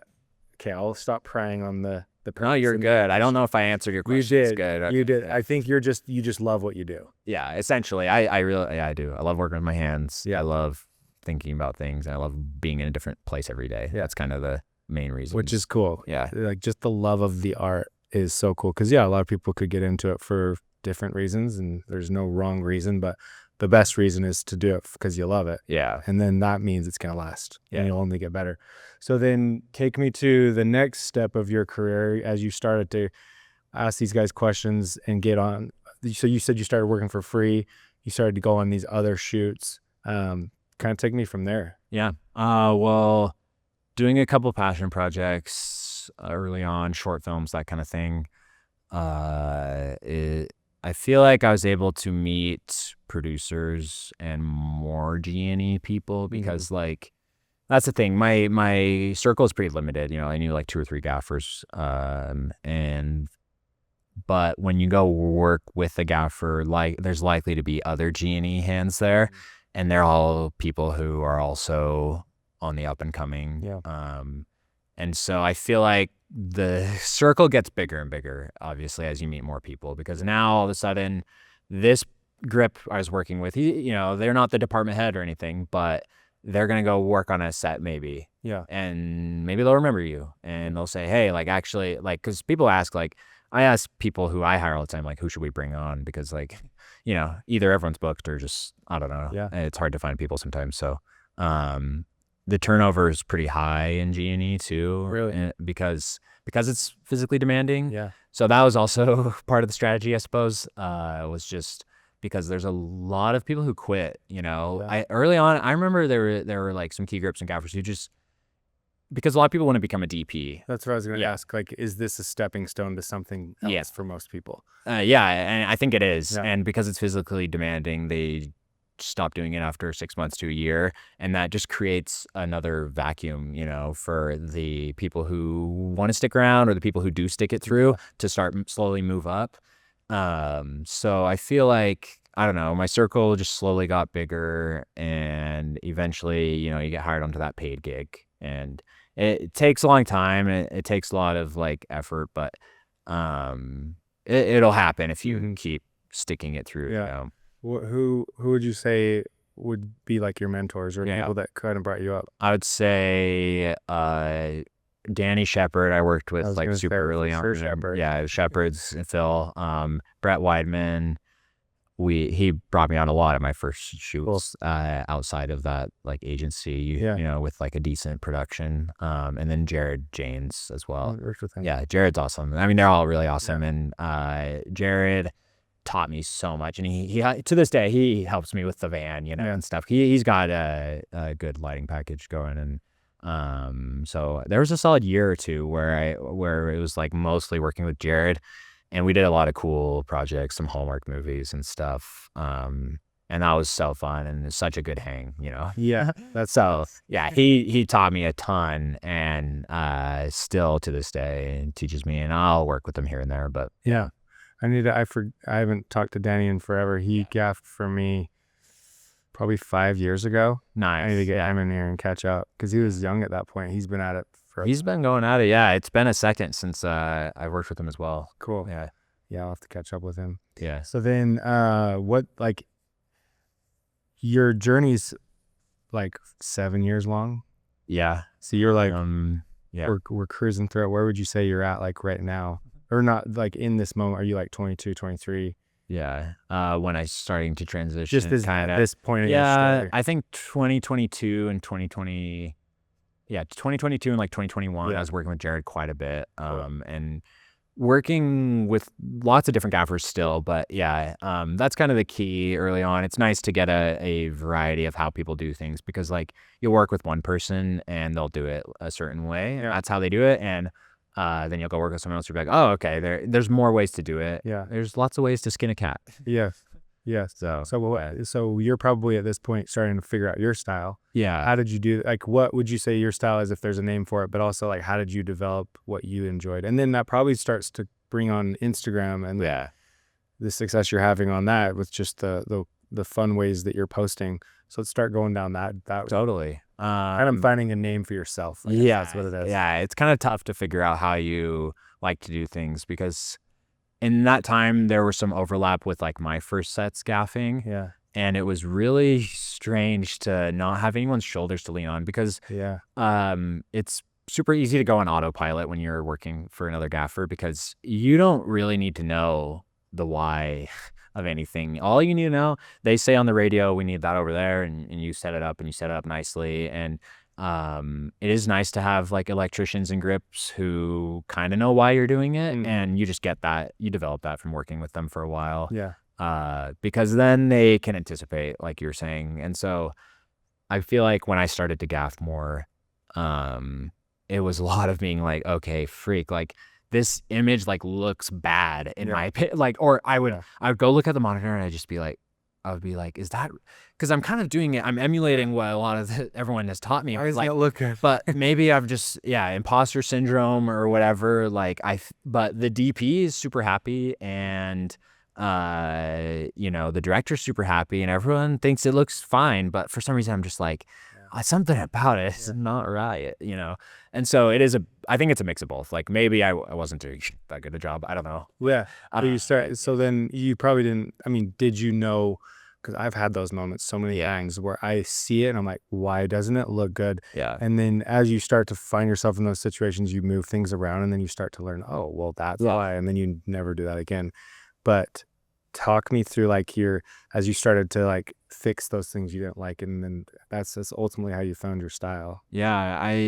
I'll stop praying on the No, you're good. I don't know if I answered your question. You did. Good. You did. I think you just love what you do. Yeah, essentially. I really, I do. I love working with my hands. Yeah. I love thinking about things, and I love being in a different place every day. Yeah. That's kind of the main reason. Which is cool. Yeah. Like just the love of the art is so cool, because a lot of people could get into it for different reasons, and there's no wrong reason, but the best reason is to do it because you love it. Yeah. And then that means it's going to last, and you'll only get better. So then take me to the next step of your career as you started to ask these guys questions and get on. So you said you started working for free. You started to go on these other shoots. Kind of take me from there. Yeah. Well, doing a couple passion projects early on, short films, that kind of thing. I feel like I was able to meet producers and more G&E people, because like that's the thing. My circle is pretty limited. I knew like 2 or 3 gaffers, but when you go work with a gaffer, like there's likely to be other G&E hands there, and they're all people who are also on the up and coming. Yeah. And so I feel like the circle gets bigger and bigger, obviously, as you meet more people, because now all of a sudden this grip I was working with, they're not the department head or anything, but they're going to go work on a set maybe. Yeah. And maybe they'll remember you, and they'll say, hey, like actually, like, because people ask, like, I ask people who I hire all the time, like, who should we bring on? Because like, you know, either everyone's booked or just, I don't know. Yeah. It's hard to find people sometimes. So, the turnover is pretty high in G&E too. Really? Because it's physically demanding. Yeah. So that was also part of the strategy, I suppose, was just because there's a lot of people who quit, you know. Yeah. Early on, I remember there were like some key grips and gaffers who just, because a lot of people want to become a DP. That's what I was going to ask. Like, is this a stepping stone to something else for most people? Yeah, and I think it is. Yeah. And because it's physically demanding, they stop doing it after 6 months to a year, and that just creates another vacuum, you know, for the people who want to stick around or the people who do stick it through to start slowly move up. So I feel like, I don't know, my circle just slowly got bigger, and eventually, you know, you get hired onto that paid gig, and it takes a long time. It takes a lot of like effort, but it'll happen if you keep sticking it through. Yeah. You know? Who would you say would be like your mentors or people that kind of brought you up? I would say Danny Shepard. I worked with like super early on. Shepard. Yeah, Shepard's and Phil. Brett Weidman. He brought me on a lot of my first shoots outside of that like agency, you know, with like a decent production. And then Jared James as well. Yeah, Jared's awesome. I mean, they're all really awesome. And Jared taught me so much, and he to this day he helps me with the van, you know, and stuff. He's got a good lighting package going, and so there was a solid year or two where it was like mostly working with Jared, and we did a lot of cool projects, some Hallmark movies and stuff. And that was so fun, and it's such a good hang, you know. Yeah, that's so. Yeah, he taught me a ton, and still to this day teaches me, and I'll work with him here and there. But yeah. I haven't talked to Danny in forever. He gaffed for me probably 5 years ago. Nice. I need to get him in here and catch up because he was young at that point. He's been at it for. He's been going at it. Yeah, it's been a second since I worked with him as well. Cool. Yeah. I'll have to catch up with him. Yeah. So then, what, like, your journey's like 7 years long? Yeah. So you're like, we're cruising through it. Where would you say you're at, like, right now? Or not, like, in this moment? Are you like 22, 23? Yeah. When I starting to transition, just this point in your story. I think 2022 and 2020. Yeah, 2022 and like 2021, I was working with Jared quite a bit, and working with lots of different gaffers still. But yeah, that's kind of the key early on. It's nice to get a variety of how people do things, because like you'll work with one person and they'll do it a certain way. Yeah. That's how they do it, and then you'll go work with someone else. You'll be like, oh, okay, there's more ways to do it. Yeah, there's lots of ways to skin a cat. Yes. So you're probably at this point starting to figure out your style. Yeah. How did you do, like, what would you say your style is, if there's a name for it, but also like, how did you develop what you enjoyed? And then that probably starts to bring on Instagram and the success you're having on that with just the fun ways that you're posting. So let's start going down that. Totally. And I'm finding a name for yourself. That's what it is. Yeah. It's kind of tough to figure out how you like to do things, because in that time, there was some overlap with like my first sets gaffing. Yeah. And it was really strange to not have anyone's shoulders to lean on, because it's super easy to go on autopilot when you're working for another gaffer, because you don't really need to know the why of anything. All you need to know, they say on the radio, we need that over there, and you set it up, and you set it up nicely. And it is nice to have like electricians and grips who kind of know why you're doing it, and you just get that, you develop that from working with them for a while. Yeah. Because then they can anticipate, like you're saying. And so I feel like when I started to gaff more, it was a lot of being like, okay, freak, like this image like looks bad in my pit, like, or I would go look at the monitor and I would be like, is that, because I'm kind of doing it, I'm emulating what a lot of everyone has taught me. Why is like, that look good? But maybe I've just, imposter syndrome or whatever. Like but the DP is super happy, and the director's super happy, and everyone thinks it looks fine. But for some reason, I'm just like, something about it is not right, And so I think it's a mix of both. Like maybe I wasn't doing that good a job. I don't know. Yeah. So then you probably didn't, I mean, did you know, because I've had those moments so many times where I see it and I'm like, why doesn't it look good? Yeah. And then as you start to find yourself in those situations, you move things around, and then you start to learn, oh, well, that's why. And then you never do that again. But talk me through like as you started to like fix those things you didn't like, and then that's ultimately how you found your style. Yeah,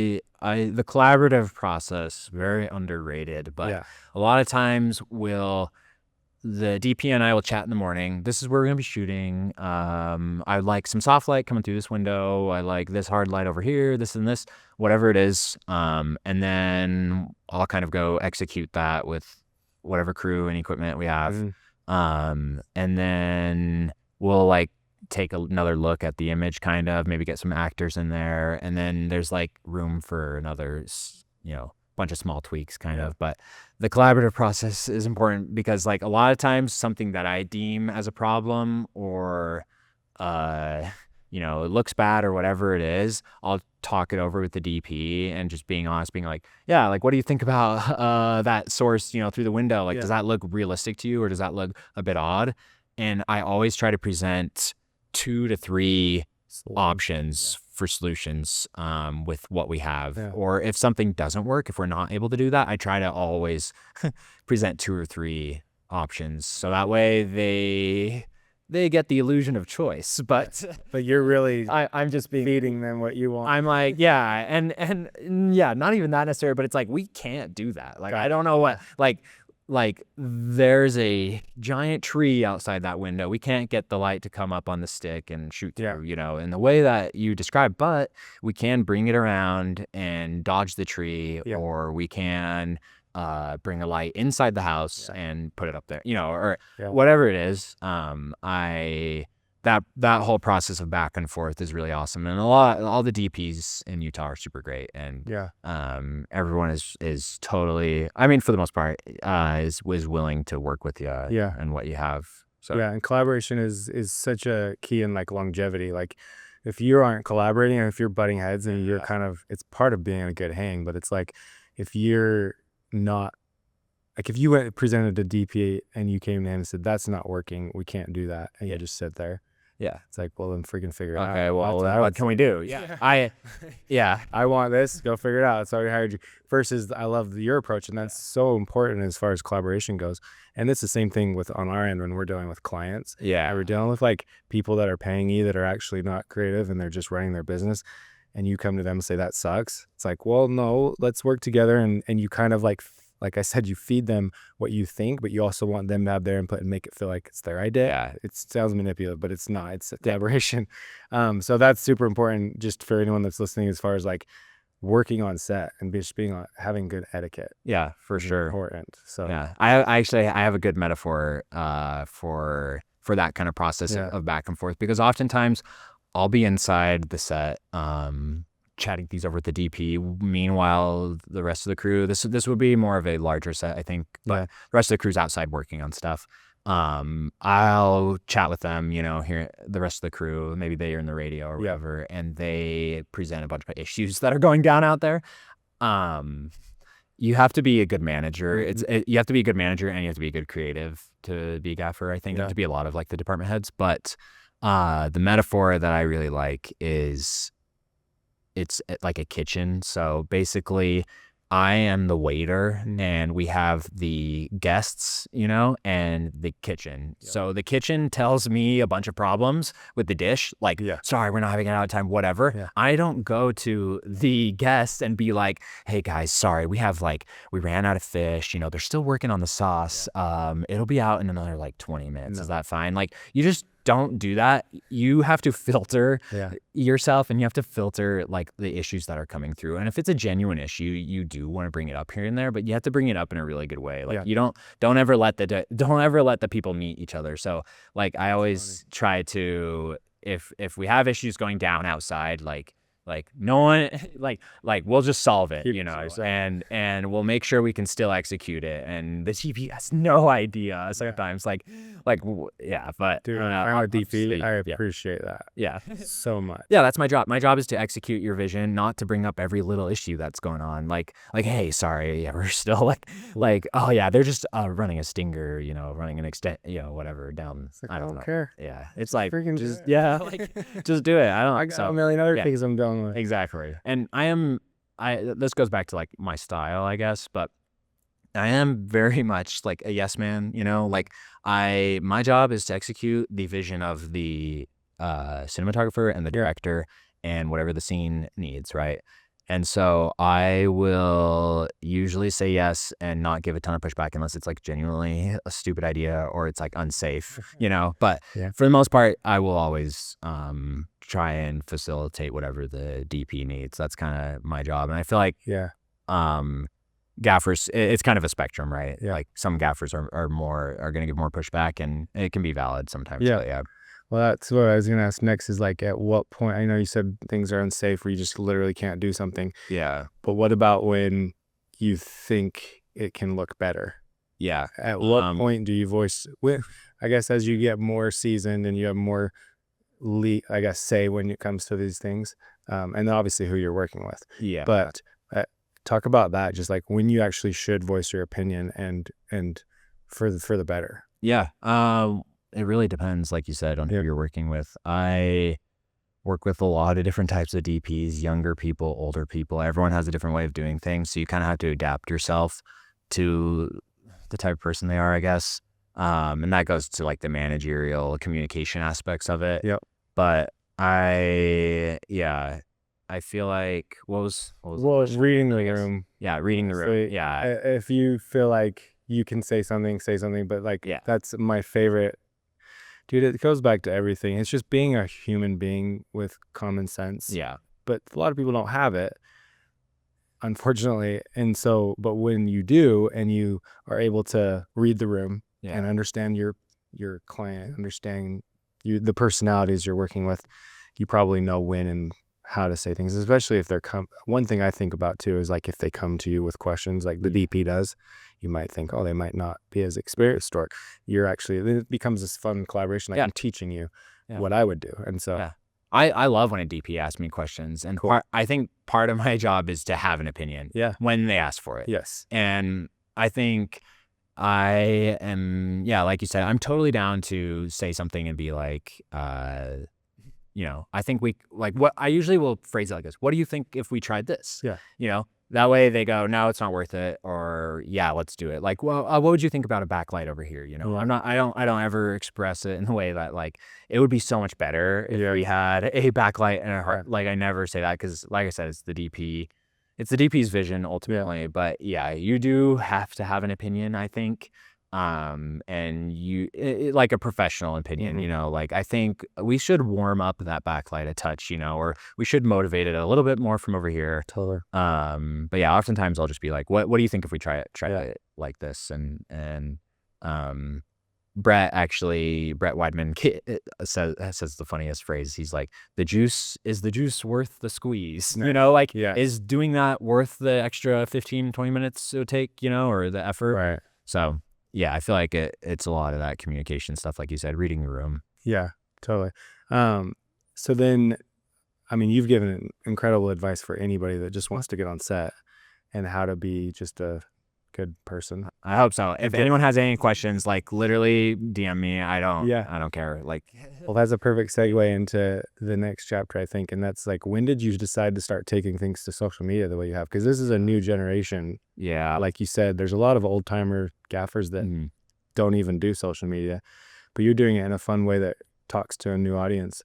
the collaborative process, very underrated, but a lot of times the DP and I will chat in the morning. This is where we're gonna be shooting. I like some soft light coming through this window. I like this hard light over here, this and this, whatever it is. And then I'll kind of go execute that with whatever crew and equipment we have. And then we'll like take another look at the image, kind of maybe get some actors in there, and then there's like room for another, bunch of small tweaks kind of. But the collaborative process is important because like a lot of times something that I deem as a problem or it looks bad or whatever it is, I'll talk it over with the DP and just being honest, being like, yeah, like what do you think about that source through the window, like does that look realistic to you or does that look a bit odd? And I always try to present 2 to 3 options for solutions with what we have. Or if something doesn't work, if we're not able to do that, I try to always present 2 or 3 options, so that way they get the illusion of choice. But you're really I'm just feeding them what you want. I'm like, yeah, and yeah, not even that necessary, but it's like we can't do that. Like I don't know what, like there's a giant tree outside that window. We can't get the light to come up on the stick and shoot through, in the way that you described, but we can bring it around and dodge the tree, or we can bring a light inside the house and put it up there, or whatever it is. That whole process of back and forth is really awesome, and all the DPs in Utah are super great, and everyone is totally, I mean, for the most part, was willing to work with you, and what you have. So and collaboration is such a key in like longevity. Like if you aren't collaborating and if you're butting heads and you're kind of, it's part of being a good hang, but it's like if you're not, like if you presented to DP and you came to him and said that's not working, we can't do that, and you just sit there. It's like, well, then freaking figure it out. Okay, well, what can we do? I want this. Go figure it out. It's already hired you. Versus, I love your approach, and that's so important as far as collaboration goes. And it's the same thing on our end when we're dealing with clients. We're dealing with like people that are paying you that are actually not creative and they're just running their business, and you come to them and say that sucks. It's like, well, no, let's work together, and you kind of like I said, you feed them what you think, but you also want them to have their input and make it feel like it's their idea. It sounds manipulative, but it's not. It's a collaboration. So that's super important just for anyone that's listening, as far as like working on set and just having good etiquette. Yeah, for sure. Important. So I have a good metaphor for that kind of process of back and forth, because oftentimes I'll be inside the set, chatting these over with the DP. Meanwhile, the rest of the crew, this would be more of a larger set, I think, but the rest of the crew's outside working on stuff. I'll chat with them, hear the rest of the crew, maybe they are in the radio or whatever, and they present a bunch of issues that are going down out there. You have to be a good manager. You have to be a good manager, and you have to be a good creative to be a gaffer, I think, to be a lot of like the department heads. But the metaphor that I really like is, it's like a kitchen. So basically I am the waiter and we have the guests, and the kitchen. So the kitchen tells me a bunch of problems with the dish, like, sorry, we're not having an out of time, whatever. I don't go to the guests and be like, hey guys, sorry, we ran out of fish, they're still working on the sauce. It'll be out in another like 20 minutes. Is that fine? Like, you just don't do that. You have to filter yourself, and you have to filter like the issues that are coming through. And if it's a genuine issue, you do want to bring it up here and there, but you have to bring it up in a really good way. Like you don't ever let the people meet each other. So like I always try to, if we have issues going down outside, like no one, like we'll just solve it, and we'll make sure we can still execute it. And the DP has no idea sometimes, but dude, I'm a DP. I appreciate that so much. That's my job. My job is to execute your vision, not to bring up every little issue that's going on. Like hey, sorry, we're still like oh yeah, they're just running a stinger, running an extent, whatever down. I don't care. It's like just just do it. I got a million other things I'm doing with. Exactly. And this goes back to like my style, I guess, but I am very much like a yes man, you know, like my job is to execute the vision of the cinematographer and the director and whatever the scene needs, right? And so I will usually say yes and not give a ton of pushback unless it's like genuinely a stupid idea or it's like unsafe, you know. But for the most part, I will always try and facilitate whatever the DP needs. That's kind of my job. And I feel like gaffers, it's kind of a spectrum, right? Like some gaffers are going to give more pushback, and it can be valid sometimes. But yeah. Well, that's what I was going to ask next is like, at what point, I know you said things are unsafe where you just literally can't do something. Yeah. But what about when you think it can look better? Yeah. At what point do you voice, I guess as you get more seasoned and you have more, I guess, say when it comes to these things, and obviously who you're working with. Yeah. But talk about that, just like when you actually should voice your opinion and for the better. Yeah. It really depends, like you said, on who you're working with. I work with a lot of different types of DPs, younger people, older people. Everyone has a different way of doing things. So you kind of have to adapt yourself to the type of person they are, I guess. And that goes to like the managerial communication aspects of it. Yep. But I feel like what was reading the room. Yeah, reading the room. Yeah. If you feel like you can say something, but like, that's my favorite. Dude, it goes back to everything. It's just being a human being with common sense. Yeah. But a lot of people don't have it, unfortunately. And so, but when you do, and you are able to read the room and understand your client, understand the personalities you're working with, you probably know when and how to say things, especially if they're one thing I think about too is like if they come to you with questions like the DP does, you might think, oh, they might not be as experienced, or it becomes this fun collaboration. Like I'm teaching you what I would do. And so I love when a DP asks me questions, and I think part of my job is to have an opinion when they ask for it. Yes. And I think I am, like you said, I'm totally down to say something and be like, you know, I think what I usually will phrase it like this. What do you think if we tried this? Yeah. You know, that way they go, no, it's not worth it. Or let's do it. Like, well, what would you think about a backlight over here? You know, I don't ever express it in the way that like, it would be so much better if we had a backlight and a heart. Like I never say that because like I said, it's the DP's vision ultimately. But you do have to have an opinion, I think. And like a professional opinion, you know, like I think we should warm up that backlight a touch, you know, or we should motivate it a little bit more from over here. Totally. But oftentimes I'll just be like, what do you think if we try it like this? And Brett Weidman says the funniest phrase. He's like, is the juice worth the squeeze? You know, like, is doing that worth the extra 15-20 minutes it would take, you know, or the effort? Right. So I feel like it's a lot of that communication stuff, like you said, reading the room. Yeah, totally. So then, I mean, you've given incredible advice for anybody that just wants to get on set and how to be just a good person. I hope so. If anyone has any questions, like literally DM me. I don't care. Like, well, that's a perfect segue into the next chapter, I think. And that's like, when did you decide to start taking things to social media the way you have? Because this is a new generation. Yeah. Like you said, there's a lot of old timer gaffers that don't even do social media, but you're doing it in a fun way that talks to a new audience.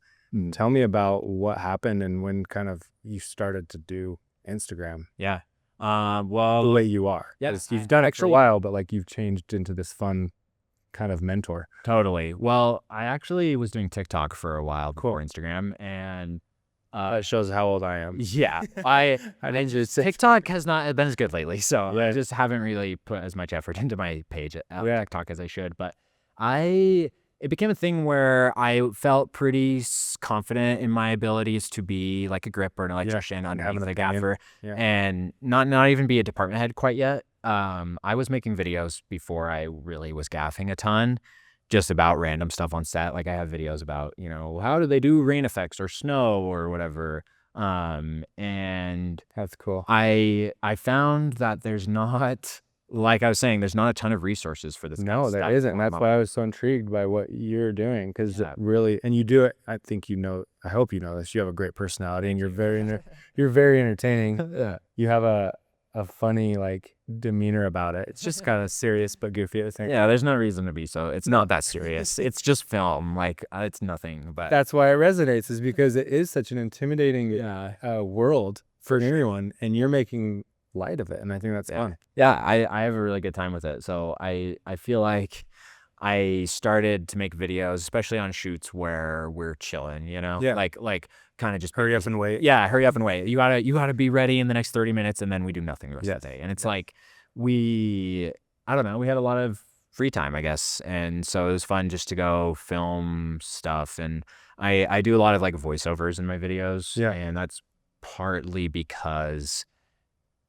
Tell me about what happened and when kind of you started to do Instagram. Yeah. Well, the way you are. Yeah. You've done it for a while, but like you've changed into this fun kind of mentor. Totally. Well, I actually was doing TikTok for a while before Instagram, and that shows how old I am. Yeah. TikTok has not been as good lately, so I just haven't really put as much effort into my page at TikTok as I should. But it became a thing where I felt pretty confident in my abilities to be like a grip or an electrician underneath the gaffer, and not even be a department head quite yet. I was making videos before I really was gaffing a ton, just about random stuff on set. Like I have videos about, you know, how do they do rain effects or snow or whatever. And that's cool. I found that there's not, like I was saying, there's not a ton of resources for this. No, there isn't. And that's why I was so intrigued by what you're doing, because really, and you do it. I think I hope you know this. You have a great personality, and you're very entertaining. You have a a funny like demeanor about it. It's just kind of serious but goofy at the same time. Yeah, there's no reason to be so. It's not that serious. It's just film. Like it's nothing. But That's why it resonates, is because it is such an intimidating world for anyone, and you're making light of it, and I think that's fun. Yeah, I have a really good time with it. So I feel like I started to make videos, especially on shoots where we're chilling, you know, Yeah. like kind of just Hurry up and wait. Yeah, hurry up and wait. You gotta be ready in the next 30 minutes, and then we do nothing the rest of the day. And it's like I don't know, we had a lot of free time, I guess, and so it was fun just to go film stuff. And I do a lot of like voiceovers in my videos, Yeah. and that's partly because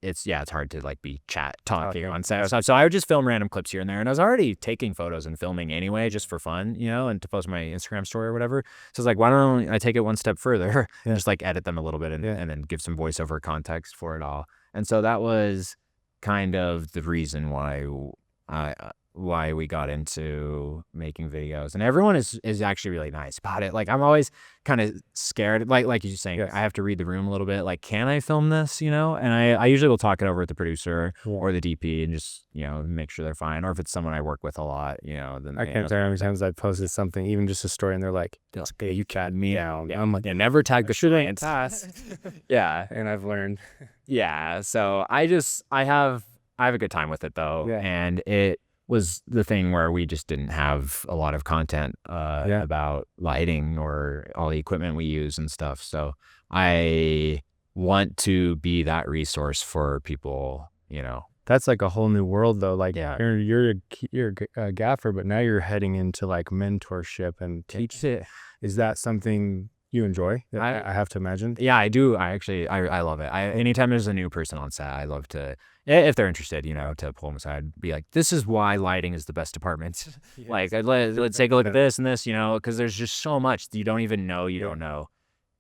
it's hard to like be talking on set. So I would just film random clips here and there, and I was already taking photos and filming anyway, just for fun, you know, and to post my Instagram story or whatever. So it's like, why don't I take it one step further and just like edit them a little bit and then give some voiceover context for it all. And so that was kind of the reason why we got into making videos. And everyone is actually really nice about it. Like I'm always kind of scared, like you're saying, I have to read the room a little bit. Like, can I film this, you know? And I usually will talk it over with the producer or the DP and just, you know, make sure they're fine. Or if it's someone I work with a lot, you know, then I can't tell how many times I posted something, even just a story, and they're like, hey, you cat me down. I'm like, never tag the shit. Yeah. And I've learned. Yeah. So I have a good time with it though. Yeah. And it was the thing where we just didn't have a lot of content about lighting or all the equipment we use and stuff. So I want to be that resource for people, you know. That's like a whole new world though. Like you're a gaffer, but now you're heading into like mentorship and teach it. Is that something you enjoy? I have to imagine. Yeah, I do. I love it. Anytime there's a new person on set, I love to, if they're interested, you know, to pull them aside, be like, this is why lighting is the best department. Like, let's take a look at this and this, you know, because there's just so much that you don't even know you don't know.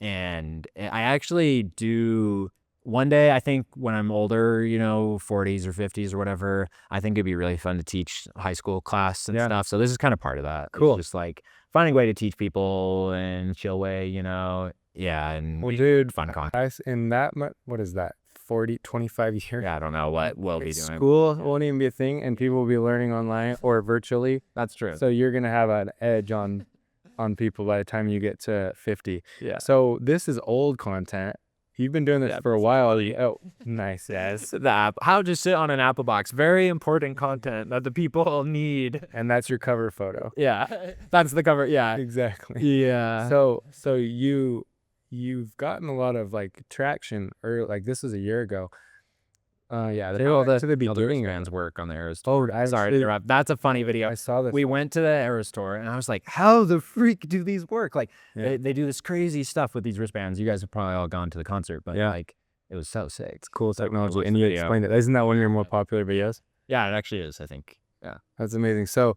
And I actually do. One day, I think when I'm older, you know, 40s or 50s or whatever, I think it'd be really fun to teach high school class and stuff. So this is kind of part of that. Cool. It's just like finding a way to teach people in a chill way, you know. Yeah. And dude, fun content. In that, what is that? 40, 25 years? Yeah, I don't know what we'll be doing. School won't even be a thing, and people will be learning online or virtually. That's true. So you're going to have an edge on people by the time you get to 50. Yeah. So this is old content. You've been doing this for a while. Oh, nice. Yes. The app. How to sit on an Apple box. Very important content that the people need. And that's your cover photo. Yeah. That's the cover. Yeah. Exactly. Yeah. So you've gotten a lot of like traction, or like this was a year ago. Yeah. The building fans work on the Aero store. Oh, sorry to interrupt. That's a funny video. I saw this. We went to the Aero store and I was like, how the freak do these work? Like they do this crazy stuff with these wristbands. You guys have probably all gone to the concert, but like it was so sick. It's cool technology. And you explained it. Isn't that one of your more popular videos? Yeah, it actually is, I think. Yeah. That's amazing. So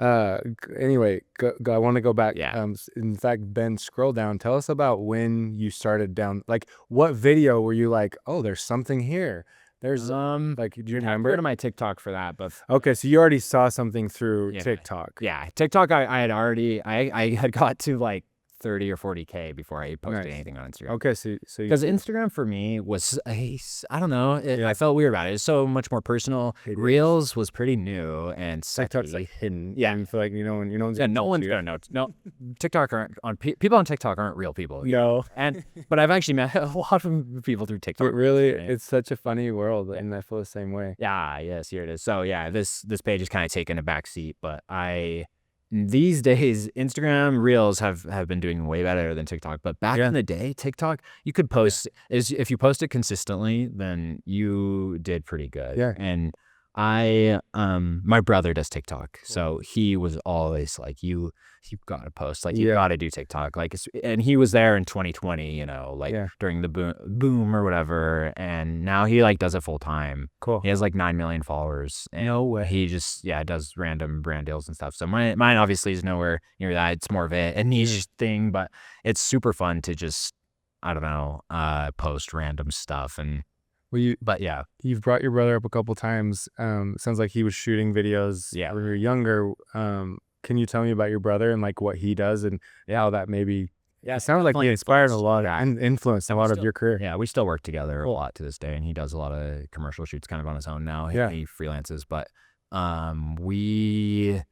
anyway, I want to go back. Yeah. In fact, Ben, scroll down. Tell us about when you started down. Like, what video were you like, oh, there's something here? There's like, do you remember? Go to my TikTok for that, but okay, so you already saw something through TikTok. Yeah, TikTok. I had already. I had got to like 30 or 40K before I posted anything on Instagram. Okay, so because Instagram for me was I don't know, I felt weird about it. It's so much more personal. Reels was pretty new and TikTok's like hidden. Yeah, I feel like no one's no one's gonna know. No, TikTok aren't on people on TikTok aren't real people. No, but I've actually met a lot of people through TikTok. But really, it's such a funny world, and I feel the same way. Yeah, yes, here it is. So yeah, this page is kind of taking a back seat, but these days, Instagram Reels have been doing way better than TikTok. But back in the day, TikTok, you could post, if you post it consistently, then you did pretty good. Yeah. And my brother does TikTok. So he was always like, you got to post, like, you got to do TikTok. Like, and he was there in 2020, you know, like during the boom or whatever. And now he like does it full time. Cool. He has like 9 million followers. And no way. He just, does random brand deals and stuff. So mine obviously is nowhere near that. It's more of a niche thing, but it's super fun to just, I don't know, post random stuff. And you've brought your brother up a couple times. Sounds like he was shooting videos when you were younger. Can you tell me about your brother and like what he does and how that maybe Yeah, it sounds like he inspired a lot and influenced a lot of your career. Yeah, we still work together a lot to this day, and he does a lot of commercial shoots kind of on his own now. He freelances, but he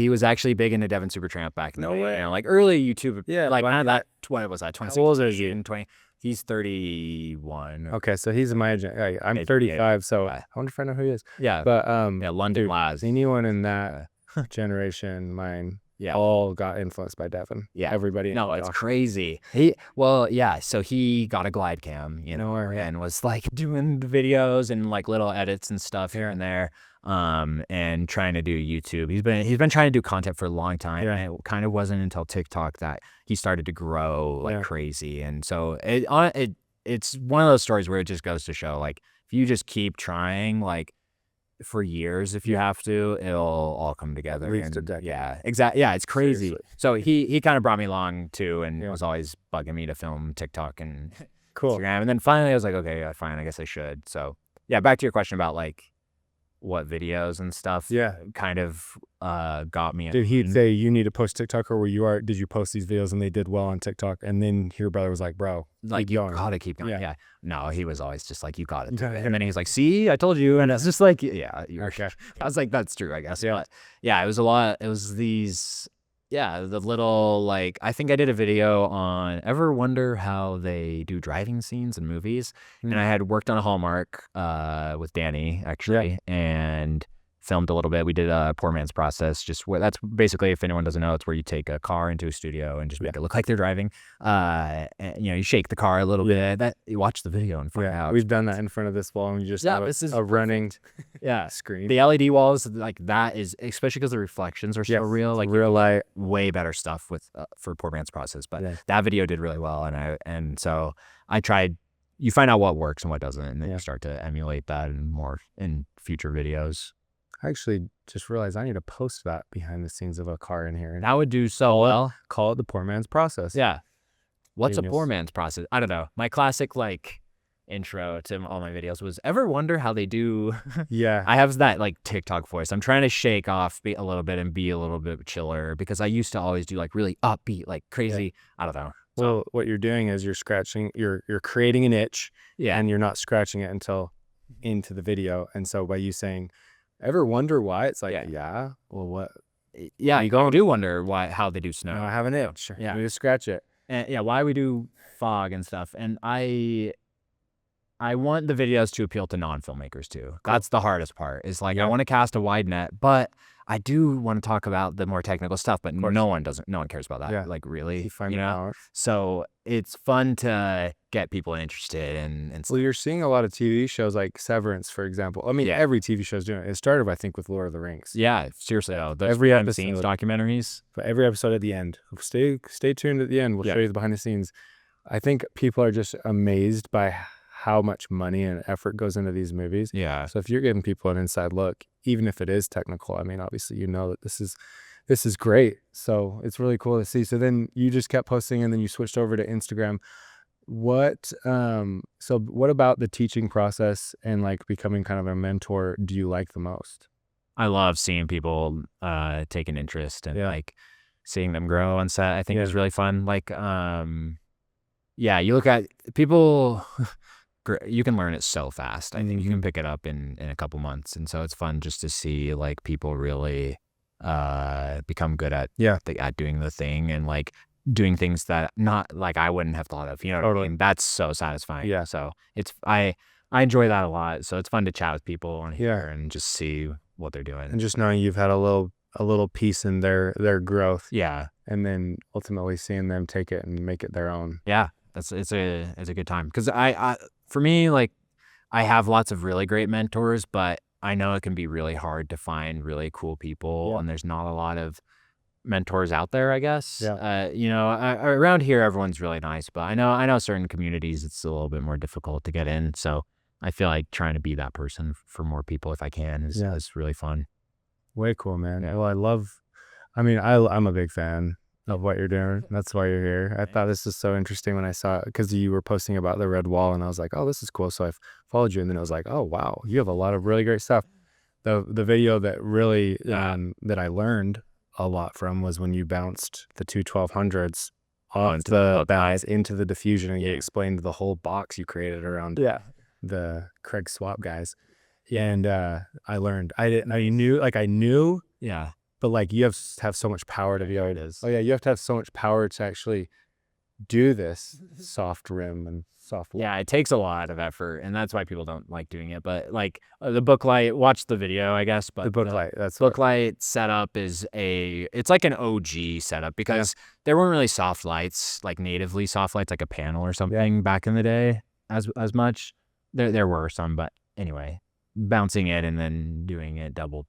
was actually big into Devin Supertramp back in the day. way. You know, like early YouTube. Yeah, like like that. What was that? 2016. How old is he? 20. He's 31. Okay, so he's my age. I'm 35, so I wonder if I know who he is. Yeah, but London Laz. Anyone in that generation, mine, all got influenced by Devin. Yeah, everybody. No, it's crazy. So he got a glide cam, you know, and was like doing the videos and like little edits and stuff here and there, and trying to do YouTube. He's been trying to do content for a long time, and it kind of wasn't until TikTok that he started to grow like crazy. And so it's one of those stories where it just goes to show, like, if you just keep trying, like, for years, if you have to, it'll all come together. Yeah, exactly. Yeah, it's crazy. Seriously. So he kind of brought me along too, and was always bugging me to film TikTok and Instagram. And then finally I was like, okay, fine, I guess I should. So yeah, back to your question about like what videos and stuff kind of got me. Did he say you need to post TikTok, or did you post these videos and they did well on TikTok, and then your brother was like, bro, like, you gotta keep going? Yeah. No, he was always just like, you got it. And then he was like, see, I told you. And it's just like, okay. I was like, that's true, I guess. But yeah, it was a lot. It was these, the little, like, I think I did a video on, ever wonder how they do driving scenes in movies? And I had worked on a Hallmark with Danny, actually, and filmed a little bit. We did a Poor Man's Process. That's basically, if anyone doesn't know, it's where you take a car into a studio and just make it look like they're driving. And, you shake the car a little bit. That you watch the video and find out. We've done that in front of this wall, and you just have a running screen. The LED walls, like, that is, especially because the reflections are so real, like real light. Way better stuff with for Poor Man's Process. But that video did really well, and so I tried. You find out what works and what doesn't, and then you start to emulate that in future videos. I actually just realized I need to post that behind the scenes of a car in here. That would do so well. Call it the Poor Man's Process. Yeah. What's a poor man's process? I don't know. My classic, like, intro to all my videos was, ever wonder how they do? I have that, like, TikTok voice. I'm trying to shake off a little bit and be a little bit chiller, because I used to always do, like, really upbeat, like, crazy. I don't know. Well, what you're doing is you're creating an itch, and you're not scratching it until into the video. And so by you saying, ever wonder why? It's like, well, what? Yeah, you do wonder how they do snow. I have an itch. Yeah, we scratch it. And why we do fog and stuff. And I want the videos to appeal to non-filmmakers too. Cool. That's the hardest part. Is like, I want to cast a wide net, but I do want to talk about the more technical stuff. But no one cares about that. Like, really, you know. So it's fun to get people interested and well, you're seeing a lot of TV shows like Severance, for example. I mean, every TV show's doing it. It started, I think, with Lord of the Rings. Yeah, seriously. Every episode, documentaries. But every episode at the end. Stay tuned at the end. We'll show you the behind the scenes. I think people are just amazed by how much money and effort goes into these movies. Yeah. So if you're giving people an inside look, even if it is technical, I mean, obviously, you know that this is great. So it's really cool to see. So then you just kept posting, and then you switched over to Instagram. So what about the teaching process and like becoming kind of a mentor do you like the most? I love seeing people take an interest and like seeing them grow on set. I think is really fun. Like, you look at people. You can learn it so fast. I think you can pick it up in a couple months. And so it's fun just to see like people really become good at doing the thing, and like doing things that not like I wouldn't have thought of, you know what I mean? That's so satisfying. Yeah. So I enjoy that a lot. So it's fun to chat with people on here and just see what they're doing. And just knowing you've had a little piece in their growth. Yeah. And then ultimately seeing them take it and make it their own. Yeah. It's a good time. Cause for me, like, I have lots of really great mentors, but I know it can be really hard to find really cool people, and there's not a lot of mentors out there, I guess. You know, around here, everyone's really nice, but I know certain communities, it's a little bit more difficult to get in. So I feel like trying to be that person for more people, if I can, is really fun. Way cool, man. Well, I'm a big fan of what you're doing. That's why you're here. I thought this was so interesting when I saw it, because you were posting about the red wall, and I was like, oh, this is cool. So I followed you, and then I was like, oh, wow, you have a lot of really great stuff. The video that really that I learned a lot from was when you bounced the two 1200s off the bounce into the diffusion, and you explained the whole box you created around the Craig Swap guys. And I learned. I knew, but like you have to have so much power to be able to. Oh yeah, you have to have so much power to actually do this soft rim and soft. Yeah, it takes a lot of effort, and that's why people don't like doing it. But like the Booklight, watch the video, I guess. But the Booklight, that's Booklight setup is it's like an OG setup, because there weren't really soft lights, like natively soft lights, like a panel or something back in the day as much. There were some, but anyway, bouncing it and then doing it double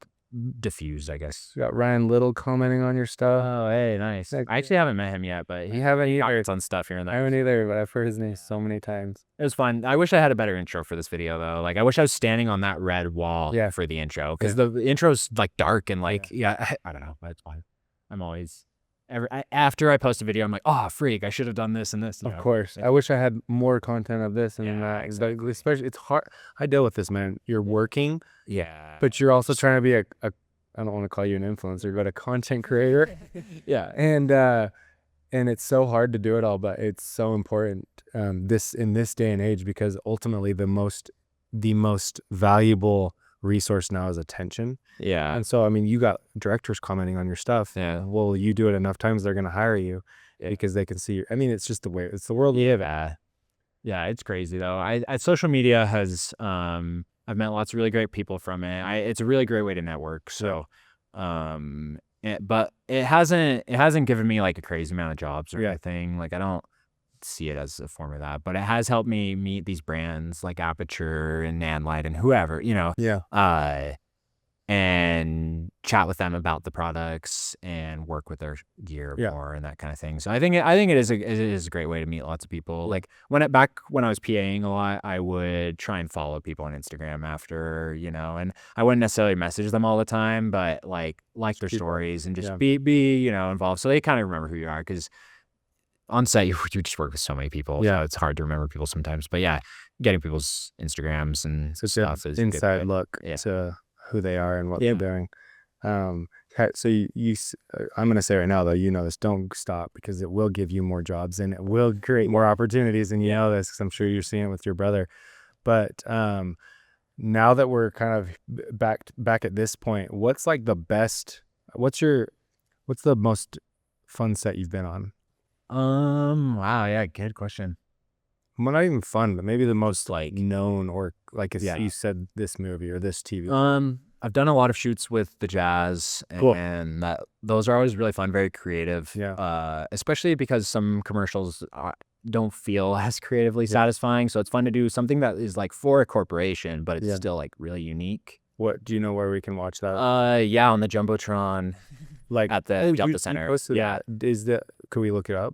diffused, I guess. You got Ryan Little commenting on your stuff. Oh, hey, nice. I actually haven't met him yet, but he comments on stuff here and there. I haven't either, but I've heard his name so many times. It was fun. I wish I had a better intro for this video, though. Like, I wish I was standing on that red wall for the intro, because the intro's like dark and like, I don't know, but it's fine. I'm always, after I post a video, I'm like, oh, freak, I should have done this and this. Of course. I wish I had more content of this and that. Exactly. Especially, it's hard. I deal with this, man. You're working, but you're also trying to be I don't want to call you an influencer, but a content creator. And it's so hard to do it all, but it's so important in this day and age, because ultimately the most valuable resource now is attention. Yeah. And so, I mean, you got directors commenting on your stuff. Yeah. Well, you do it enough times, they're going to hire you because they can see I mean, it's just the way, it's the world. Yeah, it's crazy though. Social media has, I've met lots of really great people from it. It's a really great way to network. So, but it hasn't given me like a crazy amount of jobs or anything. Like, I don't see it as a form of that, but it has helped me meet these brands like Aperture and Nanlite and whoever, and chat with them about the products and work with their gear more and that kind of thing. So I think it is a great way to meet lots of people. Like when I was PAing a lot, I would try and follow people on Instagram after, and I wouldn't necessarily message them all the time, but like their stories and just be involved, so they kind of remember who you are, because on set you just work with so many people. So it's hard to remember people sometimes. But getting people's Instagrams and stuff is inside look to who they are and what they're doing. So I'm going to say right now, though, this, don't stop, because it will give you more jobs and it will create more opportunities. And this, because I'm sure you're seeing it with your brother. But now that we're kind of back at this point, what's the most fun set you've been on? Wow, yeah, good question. Well, not even fun, but maybe the most like known, or like you said, this movie or this TV. I've done a lot of shoots with the Jazz, and those are always really fun, very creative. Especially because some commercials don't feel as creatively satisfying. So it's fun to do something that is like for a corporation, but it's still like really unique. What do you know where we can watch that? On the Jumbotron, like at the Delta Center. Could we look it up?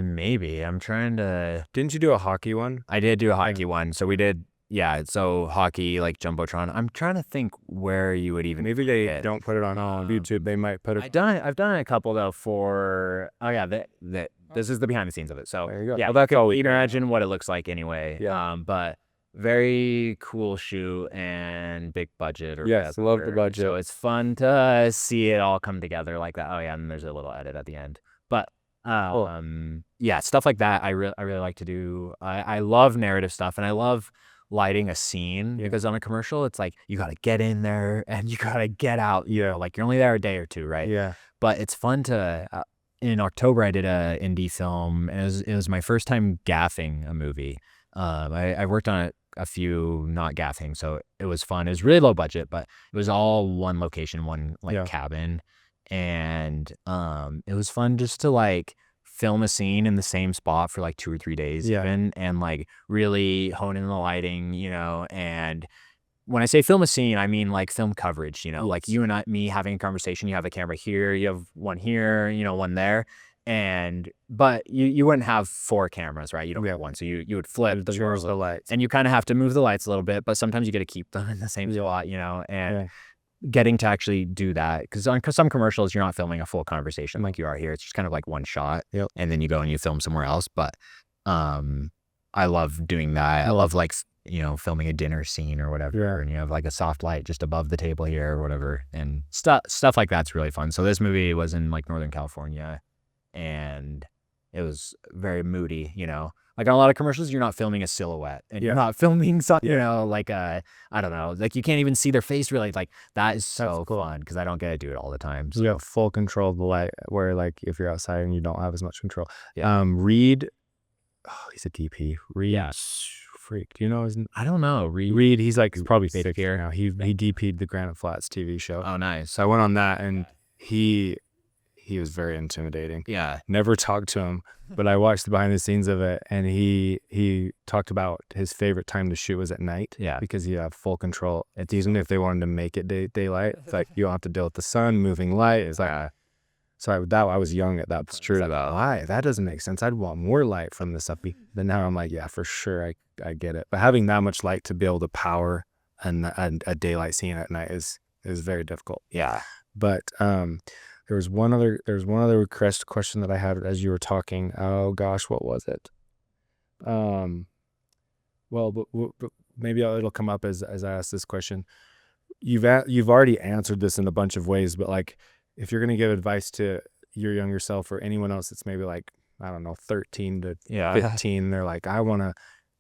Maybe. I'm trying to. Didn't you do a hockey one? I did do a hockey one. So we did. Yeah. So hockey, like Jumbotron. I'm trying to think where you would even. Maybe they don't put it on YouTube. They might put it. I've done a couple though for. Oh yeah. This is the behind the scenes of it. So there you go. Yeah. Well, you can imagine what it looks like anyway. Yeah. But very cool shoot and big budget. Yes, love the budget. So it's fun to see it all come together like that. Oh yeah, and there's a little edit at the end. But stuff like that I really like to do. I love narrative stuff, and I love lighting a scene, because on a commercial it's like you got to get in there and you got to get out. Like you're only there a day or two, right? Yeah. But it's fun to. In October, I did a indie film, and it was my first time gaffing a movie. I worked on a few not gaffing, so it was fun. It was really low budget, but it was all one location, one cabin, and it was fun just to like film a scene in the same spot for like 2 or 3 days even, and like really hone in the lighting, and when I say film a scene, I mean like film coverage, like you and me having a conversation. You have a camera here, you have one here, one there. But you wouldn't have 4 cameras, right? You don't have one. So you would flip the lights, and you kind of have to move the lights a little bit, but sometimes you get to keep them in the same spot, and getting to actually do that. Because on some commercials, you're not filming a full conversation like you are here. It's just kind of like one shot, and then you go and you film somewhere else. But I love doing that. I love like filming a dinner scene or whatever, Yeah. and you have like a soft light just above the table here or whatever, and stuff like that's really fun. So this movie was in like Northern California, and it was very moody. Like on a lot of commercials, you're not filming a silhouette, and you're not filming something, like I don't know, like you can't even see their face really. Like that is so fun because I don't get to do it all the time. So you have full control of the light, where like if you're outside and you don't have as much control. Reed, he's a DP. Reed, freak. Do you know his? I don't know. Reed, he's like probably fake here now. He DP'd the Granite Flats TV show. Oh, nice. So I went on that, and he was very intimidating. Yeah. Never talked to him, but I watched the behind the scenes of it, and he talked about his favorite time to shoot was at night. Yeah. Because you have full control. It's even if they wanted to make it daylight, it's like you don't have to deal with the sun, moving light. It's like, so I was young at that point. It's true. Like, why? That doesn't make sense. I'd want more light from this up. But now I'm like, yeah, for sure, I get it. But having that much light to be able to power a daylight scene at night is very difficult. Yeah. But there was one other question that I had as you were talking. Oh gosh, what was it? Well, but maybe it'll come up as I ask this question. You've already answered this in a bunch of ways, but like, if you're gonna give advice to your younger self or anyone else that's maybe like, I don't know, 13 to 15, they're like, I want to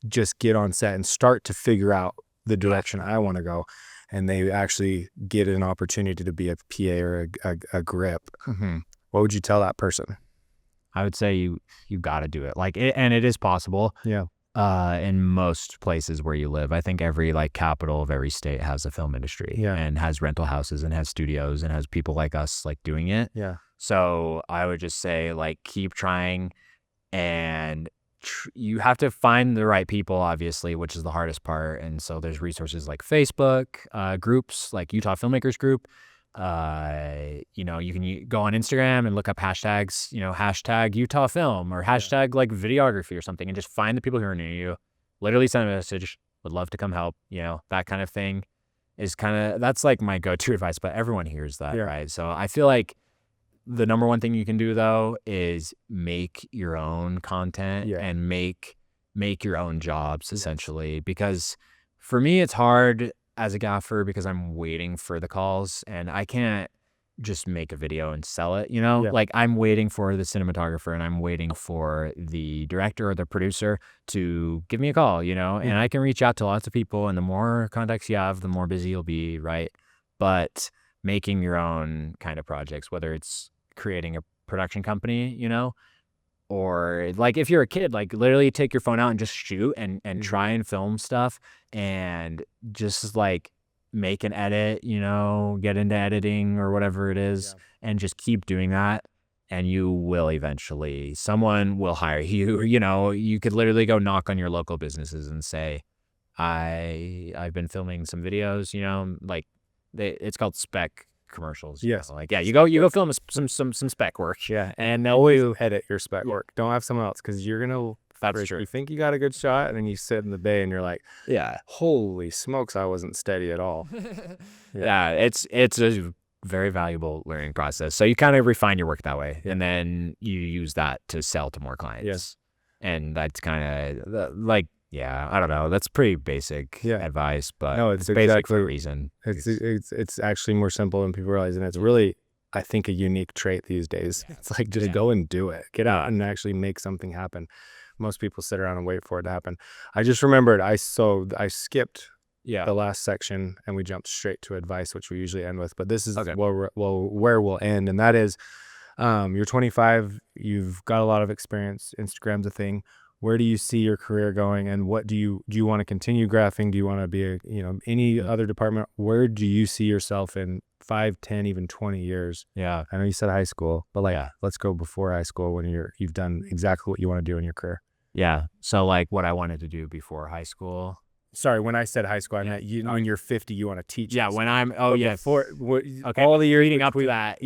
just get on set and start to figure out the direction I want to go, and they actually get an opportunity to be a PA or a grip. Mm-hmm. What would you tell that person? I would say you got to do it. Like, and it is possible. Yeah. In most places where you live, I think every like capital of every state has a film industry, and has rental houses and has studios and has people like us like doing it. Yeah. So I would just say like keep trying, and you have to find the right people, obviously, which is the hardest part. And so there's resources like Facebook groups, like Utah Filmmakers group. You can go on Instagram and look up hashtags, hashtag Utah Film or hashtag like videography or something, and just find the people who are near you. Literally send a message. Would love to come help. That kind of thing is that's like my go-to advice. But everyone hears that, right? So I feel like the number one thing you can do though is make your own content and make your own jobs essentially. Because for me, it's hard as a gaffer because I'm waiting for the calls, and I can't just make a video and sell it, like I'm waiting for the cinematographer and I'm waiting for the director or the producer to give me a call, and I can reach out to lots of people, and the more contacts you have, the more busy you'll be, right? But making your own kind of projects, whether it's creating a production company, or like if you're a kid, like literally take your phone out and just shoot and try and film stuff, and just like make an edit, get into editing or whatever it is, and just keep doing that, and you will eventually, someone will hire you. You could literally go knock on your local businesses and say, I've been filming some videos, like it's called spec commercials. Yes. Like, you go film some spec work. Yeah. And always edit your spec work. Don't have someone else, because you're gonna. That's true. You think you got a good shot, and then you sit in the bay and you're like, holy smokes, I wasn't steady at all. It's a very valuable learning process. So you kind of refine your work that way, and then you use that to sell to more clients. Yes. And that's kind of like, I don't know. That's pretty basic advice, but no, it's basic for a reason. It's actually more simple than people realize, and it's really, I think, a unique trait these days. It's like, just go and do it. Get out and actually make something happen. Most people sit around and wait for it to happen. I just remembered, I skipped the last section, and we jumped straight to advice, which we usually end with. But this is where we'll end, and that is, you're 25, you've got a lot of experience. Instagram's a thing. Where do you see your career going, and what do you want to continue graphing? Do you want to be any other department? Where do you see yourself in 5, 10, even 20 years? Yeah. I know you said high school, but let's go before high school, when you've done exactly what you want to do in your career. Yeah. So like what I wanted to do before high school. Sorry, when I said high school, I meant when you're 50, you want to teach. Yeah, when I'm before all the years leading up to that.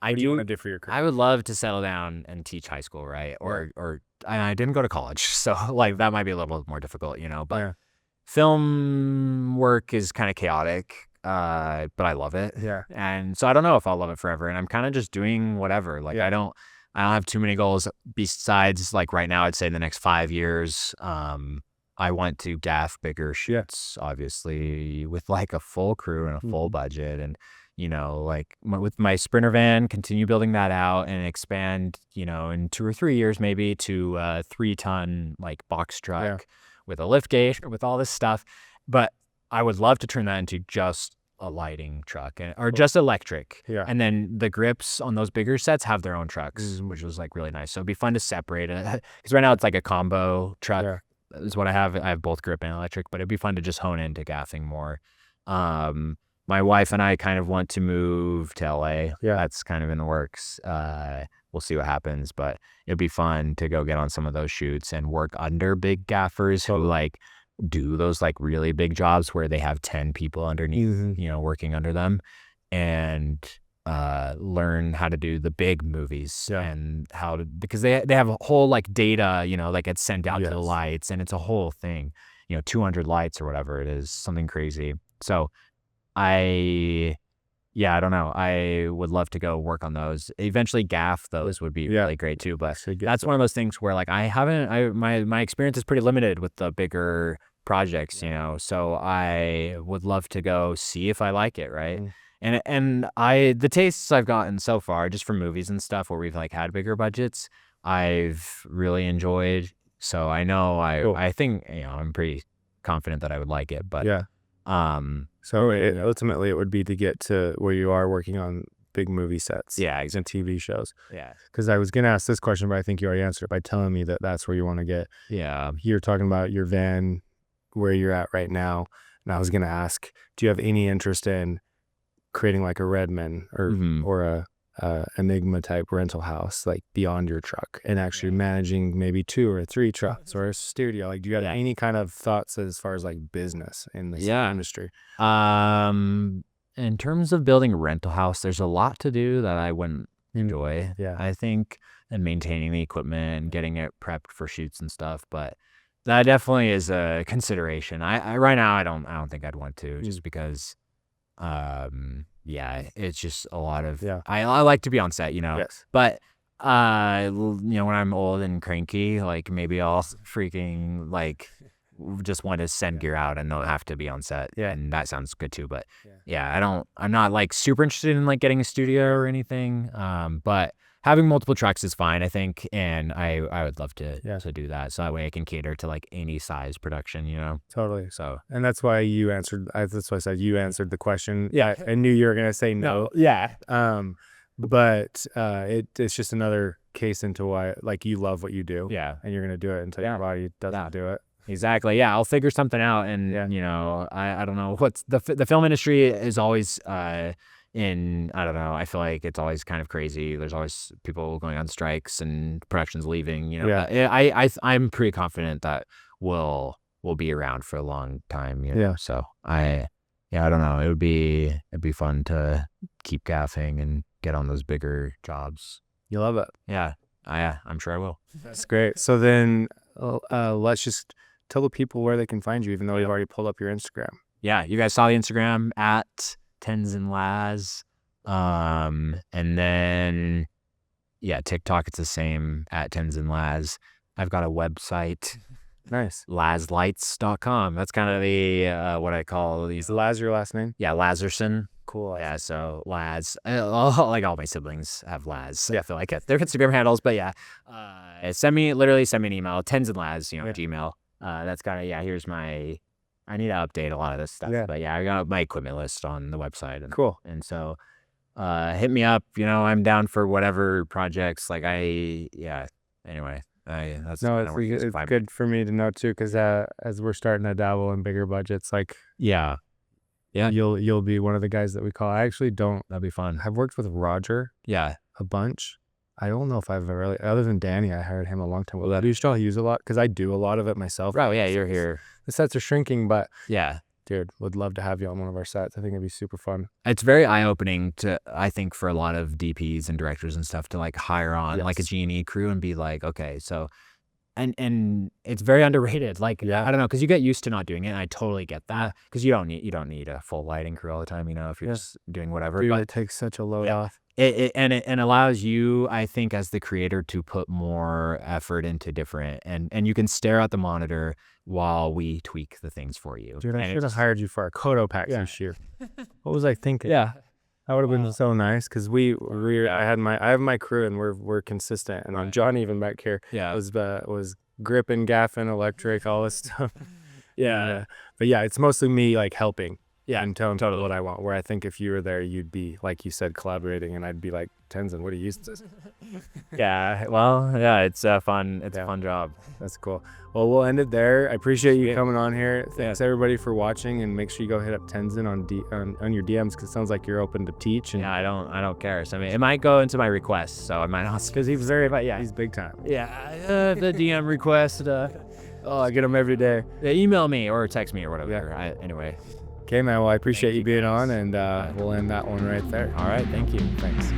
I do want to do for your career. I would love to settle down and teach high school, right? Or I didn't go to college, so like that might be a little more difficult, but film work is kind of chaotic, but I love it. Yeah. And so I don't know if I'll love it forever, and I'm kind of just doing whatever. Like I don't have too many goals besides, like right now, I'd say in the next 5 years, I want to gaff bigger shoots, obviously, with like a full crew and a full budget, and like with my Sprinter van, continue building that out and expand, in 2 or 3 years maybe to a 3-ton like box truck with a lift gate, with all this stuff. But I would love to turn that into just a lighting truck or just electric. Yeah. And then the grips on those bigger sets have their own trucks, which was like really nice. So it'd be fun to separate it, because right now it's like a combo truck. Yeah. Is what I have. I have both grip and electric, but it'd be fun to just hone into gaffing more. My wife and I kind of want to move to LA. Yeah. That's kind of in the works. We'll see what happens, but it'd be fun to go get on some of those shoots and work under big gaffers who like do those like really big jobs where they have 10 people underneath, working under them, and learn how to do the big movies and how to, because they have a whole like data, that gets sent out to the lights, and it's a whole thing, 200 lights or whatever it is, something crazy. So I don't know. I would love to go work on those. Eventually gaff those would be really great too. But that's one of those things where like my experience is pretty limited with the bigger projects, so I would love to go see if I like it. Right. And the tastes I've gotten so far, just from movies and stuff where we've like had bigger budgets, I've really enjoyed. So I know I think, I'm pretty confident that I would like it, but so ultimately it would be to get to where you are working on big movie sets. Yeah, and TV shows. Yeah. Because I was going to ask this question, but I think you already answered it by telling me that that's where you want to get. Yeah. You're talking about your van, where you're at right now. And I was going to ask, do you have any interest in creating like a Redmond or a Enigma type rental house, like beyond your truck, and actually managing maybe 2 or 3 trucks or a studio? Like, do you have any kind of thoughts as far as like business in this industry? In terms of building a rental house, there's a lot to do that I wouldn't enjoy. Yeah. I think, and maintaining the equipment and getting it prepped for shoots and stuff, but that definitely is a consideration. I right now I don't think I'd want to, just because it's just a lot of I like to be on set, but when I'm old and cranky, like maybe I'll freaking like just want to send gear out and not have to be on set. Yeah. And that sounds good too. But I'm not like super interested in like getting a studio or anything. But having multiple trucks is fine, I think. And I would love to do that. So that way I can cater to like any size production, Totally. So, and that's why you answered, that's why I said you answered the question. Yeah. I knew you were going to say no. Yeah. But it's just another case into why, like, you love what you do. Yeah. And you're going to do it until your body doesn't do it. Exactly. Yeah. I'll figure something out. And, I don't know what's the film industry is always, I don't know. I feel like it's always kind of crazy. There's always people going on strikes and productions leaving, I'm pretty confident that we'll be around for a long time, So I don't know. It'd be fun to keep gaffing and get on those bigger jobs. You love it. Yeah. I'm sure I will. That's great. So then let's just tell the people where they can find you, even though you've already pulled up your Instagram. Yeah. You guys saw the Instagram at Tenzin Laz. And then, TikTok, it's the same at Tenzin Laz. I've got a website. Nice. Lazlights.com. That's kind of the, what I call these. Is Laz your last name? Yeah. Lazerson. Cool. Yeah. So Laz, like all my siblings have Laz. Yeah. I feel like it. They're Instagram handles, but send me an email, Tenzin Laz, Gmail. That's kind of, here's my, I need to update a lot of this stuff, but I got my equipment list on the website. And, cool. And so, hit me up, I'm down for whatever projects. Like anyway, it's good for me to know too. Cause, as we're starting to dabble in bigger budgets, like, you'll be one of the guys that we call. I actually don't. That'd be fun. I've worked with Roger. Yeah. A bunch. I don't know if I've ever really, other than Danny, I hired him a long time ago. Do you still use a lot? Because I do a lot of it myself. Oh, yeah, you're here. The sets are shrinking, but yeah, dude, would love to have you on one of our sets. I think it'd be super fun. It's very eye-opening I think, for a lot of DPs and directors and stuff to like hire on like a G&E crew and be like, okay, so, and it's very underrated. Like, I don't know, because you get used to not doing it, and I totally get that, because you don't need a full lighting crew all the time, if you're just doing whatever. It takes such a load off. it allows you, I think, as the creator, to put more effort into different, and you can stare at the monitor while we tweak the things for you. Dude, I And should have hired you for our Kodo packs this year. What was I thinking? Yeah. That would have been so nice, because I have my crew, and we're consistent, and John even back here was gripping, gaffing, electric, all this stuff. But yeah, it's mostly me like helping. And telling people what I want. Where I think if you were there, you'd be, like you said, collaborating, and I'd be like, Tenzin, what are you used to? It's a fun job. That's cool. Well, we'll end it there. I appreciate you coming on here. Thanks everybody for watching, and make sure you go hit up Tenzin on your DMs, because it sounds like you're open to teach. And I don't care. So I mean, it might go into my requests, so I might ask, because he's big time. The DM request. I get them every day. Email me or text me or whatever. Anyway. Okay, man. Well, I appreciate you being on, and we'll end that one right there. All right. Thank you. Thanks.